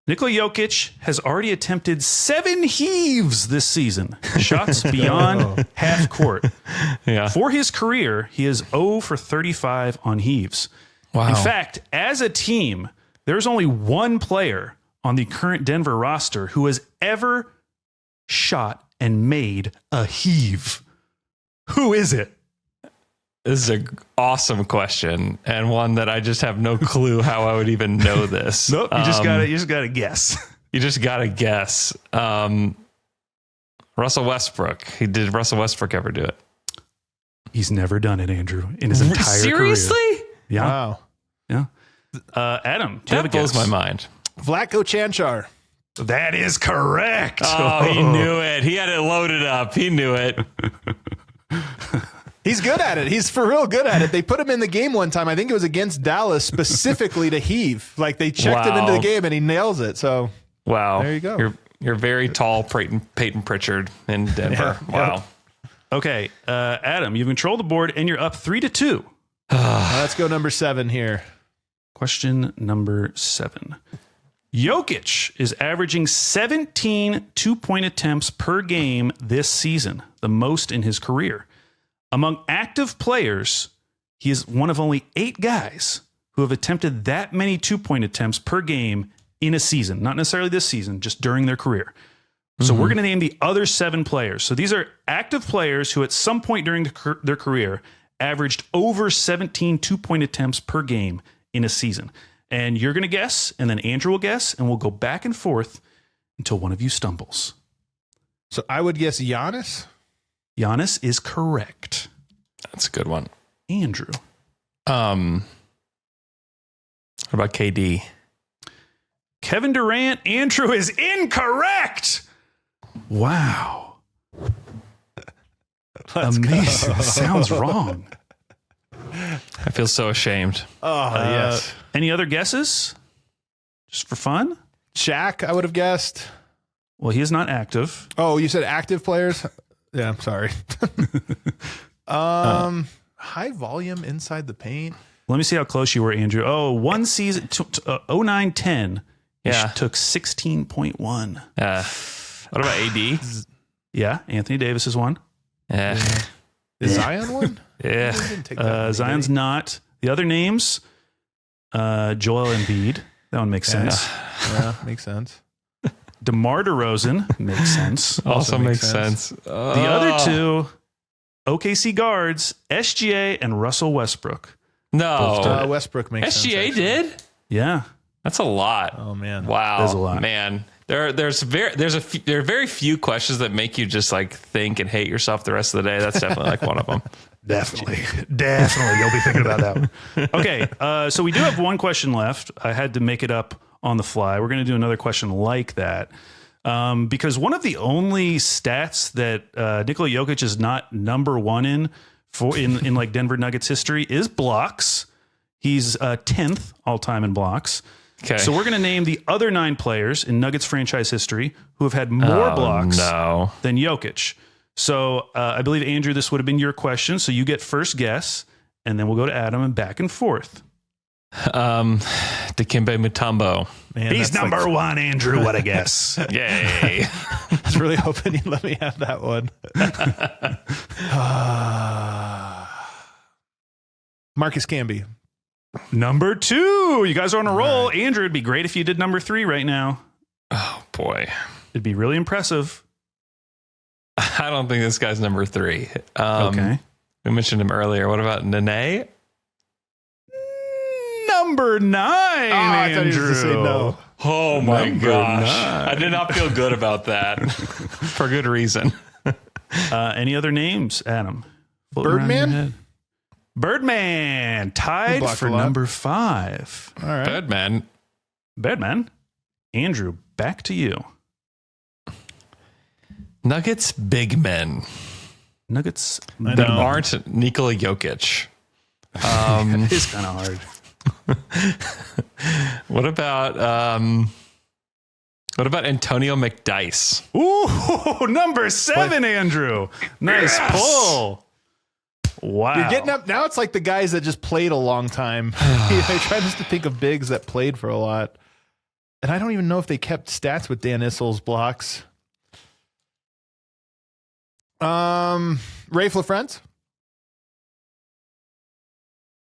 Nikola Jokic has already attempted 7 heaves this season, shots beyond half court. Yeah. For his career, he is 0 for 35 on heaves. Wow. In fact, as a team, there's only one player on the current Denver roster who has ever shot and made a heave. Who is it? This is an awesome question, and one that I just have no clue how I would even know this. Nope, you just gotta guess. You just gotta guess. Russell Westbrook. Did Russell Westbrook ever do it? He's never done it, Andrew, in his entire Seriously? career. Yeah. Wow. Yeah. Adam, do you have a That blows guess? my mind. Vlatko Čančar. That is correct. Oh, he knew it. He had it loaded up. He knew it. He's good at it. He's for real good at it. They put him in the game one time. I think it was against Dallas specifically to heave. Like they checked him into the game and he nails it. So wow. There you go. You're very tall, Peyton Pritchard in Denver. Yeah. Wow. Okay, Adam, you've controlled the board and you're up 3-2. Let's go number 7 here. Question number 7. Jokic is averaging 17 two-point attempts per game this season, the most in his career. Among active players, he is one of only 8 guys who have attempted that many two-point attempts per game in a season. Not necessarily this season, just during their career. So we're going to name the other 7 players. So these are active players who at some point during their career averaged over 17 two-point attempts per game in a season. And you're going to guess, and then Andrew will guess, and we'll go back and forth until one of you stumbles. So I would guess Giannis. Giannis is correct. That's a good one. Andrew. What about KD? Kevin Durant. Andrew is incorrect. Wow. Amazing. Sounds wrong. I feel so ashamed. Oh, yes. Any other guesses? Just for fun? Shaq, I would have guessed. Well, he is not active. Oh, you said active players? Yeah, I'm sorry. High volume inside the paint. Let me see how close you were, Andrew. Oh, one season, 09-10. Yeah. Took 16.1. What about AD? Yeah, Anthony Davis is one. Is Zion one? Yeah. He didn't take that many, Zion's did he? not. The other names, Joel Embiid. That one makes sense. Yeah, makes sense. DeMar DeRozan makes sense. Also makes sense. The other 2, OKC guards, SGA and Russell Westbrook. No. Westbrook makes sense. SGA actually. did? Yeah. That's a lot. Oh, man. Wow. That's a lot. Man. There are very few questions that make you just like think and hate yourself the rest of the day. That's definitely like one of them. Definitely. You'll be thinking about that one. Okay. So we do have one question left. I had to make it up on the fly. We're going to do another question like that. Because one of the only stats that Nikola Jokic is not number one in like Denver Nuggets history is blocks. He's 10th all time in blocks. Okay. So we're going to name the other 9 players in Nuggets franchise history who have had more blocks than Jokic. So I believe, Andrew, this would have been your question. So you get first guess, and then we'll go to Adam and back and forth. Dikembe Mutombo. Man, he's number one, Andrew. What a guess. Yay. I was really hoping you'd let me have that one. Marcus Camby. Number 2. You guys are on a roll. Right. Andrew, it'd be great if you did number 3 right now. Oh, boy. It'd be really impressive. I don't think this guy's number 3. Okay. We mentioned him earlier. What about Nene? Number 9, I thought he was Andrew. to say no. Oh, my gosh. 9. I did not feel good about that for good reason. Any other names, Adam? Birdman? Birdman tied for number 5. All right. Birdman. Andrew, back to you. Nuggets big men. Nuggets that aren't Nikola Jokic. It is kind of hard. What about Antonio McDyess? Ooh, number 7, Andrew. Nice pull. Wow. You're getting up now. It's like the guys that just played a long time. I try just to think of bigs that played for a lot. And I don't even know if they kept stats with Dan Issel's blocks. Ray LaFrance.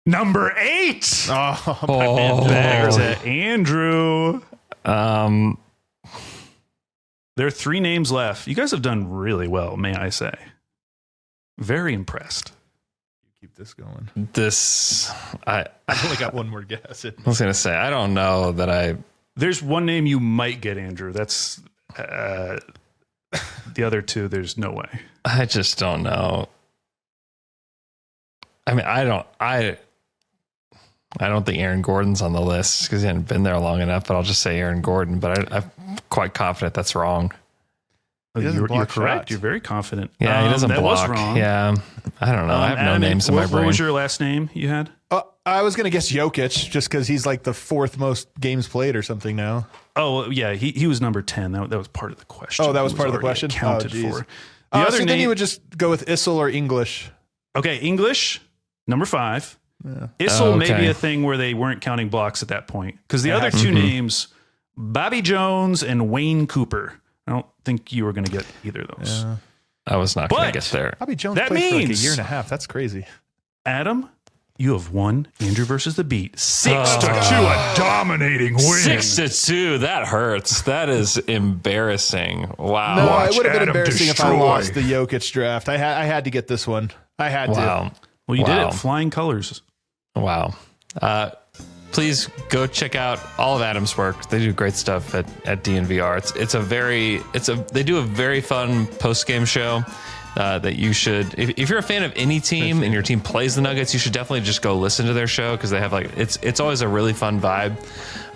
Number 8. Oh, there's Andrew. There are 3 names left. You guys have done really well, may I say. Very impressed. Keep this going. I've only got one more guess. I was going to say, I don't know that There's one name you might get, Andrew. That's the other 2. There's no way. I just don't know. I mean, I don't think Aaron Gordon's on the list because he hadn't been there long enough, but I'll just say Aaron Gordon. But I'm quite confident that's wrong. You're correct. Shots. You're very confident. Yeah, he doesn't that block. Was wrong. Yeah, I don't know. I have no names in my brain. What was your last name you had? I was going to guess Jokic just because he's like the 4th most games played or something now. Oh, yeah. He was number 10. That was part of the question. Oh, that was part of the question? Counted for. The other name, then you would just go with Issel or English. Okay, English, number 5. Yeah. Issel may be a thing where they weren't counting blocks at that point. Because the other 2 names, Bobby Jones and Wayne Cooper. I don't think you were going to get either of those. Yeah. I was not going to get there. Bobby Jones played for like a year and a half. That's crazy. Adam, you have won Andrew versus the Beat. 6-2, a dominating win. 6-2, that hurts. That is embarrassing. Wow. No, it would have been embarrassing if I lost the Jokic draft. I had to get this one. I had to. Well, you did it. Flying colors. Wow. Please go check out all of Adam's work. They do great stuff at DNVR. They do a very fun post-game show that you should, if you're a fan of any team and your team plays the Nuggets, you should definitely just go listen to their show because they have it's always a really fun vibe.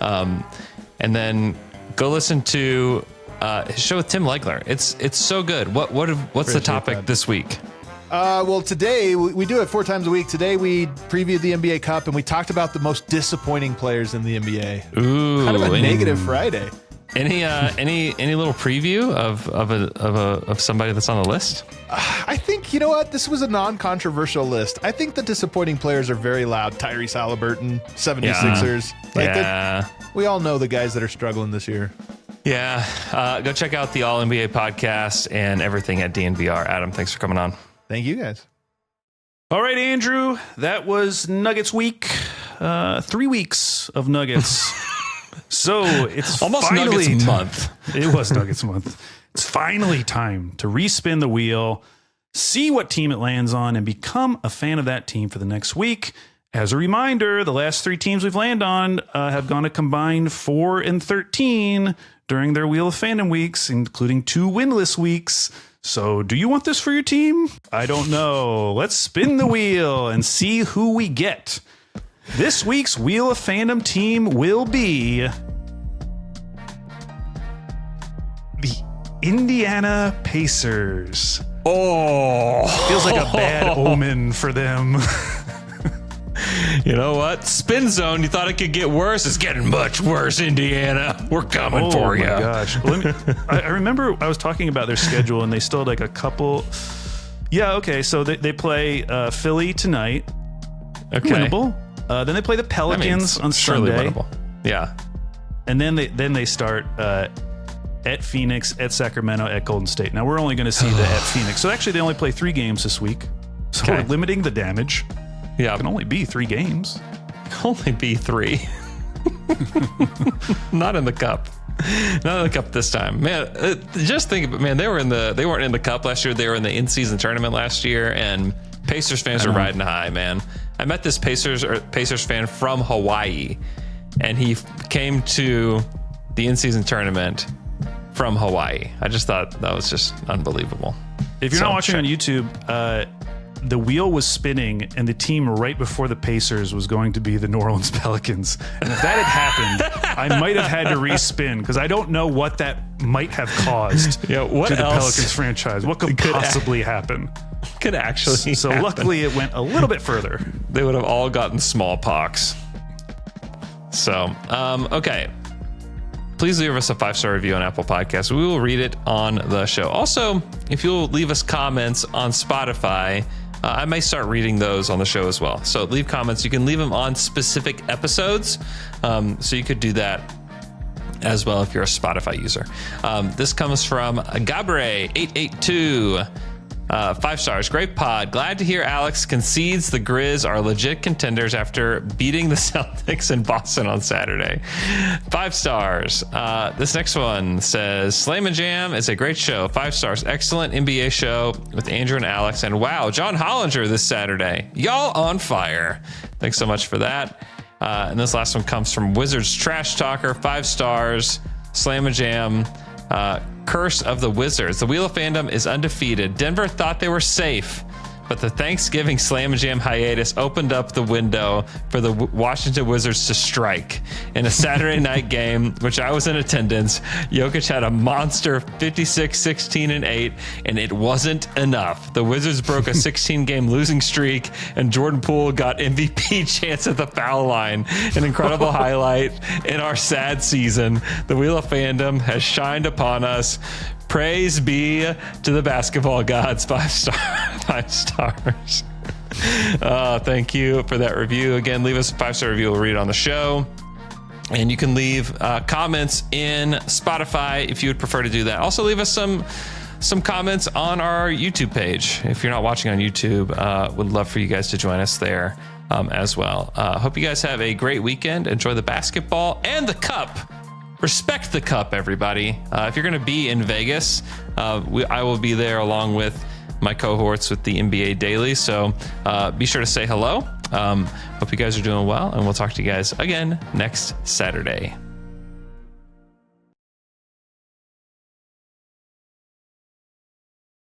And then go listen to his show with Tim Legler. It's so good. What's the topic this week? Well, today we do it 4 times a week. Today we previewed the NBA Cup and we talked about the most disappointing players in the NBA. Ooh, kind of a negative Friday. Any little preview of somebody that's on the list? I think, you know what? This was a non-controversial list. I think the disappointing players are very loud. Tyrese Halliburton, 76ers. We all know the guys that are struggling this year. Yeah. Go check out the All NBA podcast and everything at DNVR. Adam, thanks for coming on. Thank you, guys. All right, Andrew, that was Nuggets week. 3 weeks of Nuggets. So it's almost Nuggets month. It was Nuggets month. It's finally time to respin the wheel, see what team it lands on, and become a fan of that team for the next week. As a reminder, the last 3 teams we've landed on have gone a combined 4-13 during their Wheel of Fandom weeks, including 2 winless weeks. So do you want this for your team? I don't know. Let's spin the wheel and see who we get. This week's Wheel of Fandom team will be the Indiana Pacers. Oh, Feels like a bad omen for them. You know what? Spin zone. You thought it could get worse. It's getting much worse, Indiana. We're coming for you. Oh my gosh. I remember I was talking about their schedule and they still had like a couple. Yeah. Okay. So they play Philly tonight. Okay. Winnable. Then they play the Pelicans on surely Sunday. Winnable. Yeah. And then they start at Phoenix, at Sacramento, at Golden State. Now we're only going to see the at Phoenix. So actually they only play 3 games this week. So we're limiting the damage. Yeah. It can only be 3 games. Only be 3. Not in the cup. Not in the cup this time, man. Just think about, man. They weren't in the cup last year. They were in the in-season tournament last year, and Pacers fans are riding high, man. I met this Pacers fan from Hawaii, and he came to the in-season tournament from Hawaii. I just thought that was just unbelievable. If you're not watching on YouTube, the wheel was spinning, and the team right before the Pacers was going to be the New Orleans Pelicans. And if that had happened, I might have had to respin because I don't know what that might have caused to the Pelicans franchise. What could possibly happen? Could actually So happen. luckily it went a little bit further. They would have all gotten smallpox. So, okay. Please leave us a 5-star review on Apple Podcasts. We will read it on the show. Also, if you'll leave us comments on Spotify, I may start reading those on the show as well. So leave comments. You can leave them on specific episodes. So you could do that as well if you're a Spotify user. This comes from Gabre882. 5 stars. Great pod. Glad to hear Alex concedes the Grizz are legit contenders after beating the Celtics in Boston on Saturday. 5 stars. This next one says, Slam and Jam is a great show. 5 stars. Excellent NBA show with Andrew and Alex. And wow, John Hollinger this Saturday. Y'all on fire. Thanks so much for that. And this last one comes from Wizards Trash Talker. 5 stars. Slam and Jam. Curse of the Wizards. The Wheel of Fandom is undefeated. Denver thought they were safe, but the Thanksgiving Slam and Jam hiatus opened up the window for the Washington Wizards to strike. In a Saturday night game, which I was in attendance, Jokic had a monster 56, 16, and 8, and it wasn't enough. The Wizards broke a 16-game losing streak, and Jordan Poole got MVP chance at the foul line. An incredible highlight in our sad season. The Wheel of Fandom has shined upon us. Praise be to the basketball gods. 5 stars. Thank you for that review. Again, leave us a 5-star review. We'll read it on the show. And you can leave comments in Spotify if you would prefer to do that. Also, leave us some comments on our YouTube page. If you're not watching on YouTube, would love for you guys to join us there as well. Hope you guys have a great weekend. Enjoy the basketball and the cup. Respect the cup, everybody. If you're going to be in Vegas, I will be there along with my cohorts with the NBA Daily. So be sure to say hello. Hope you guys are doing well, and we'll talk to you guys again next Saturday.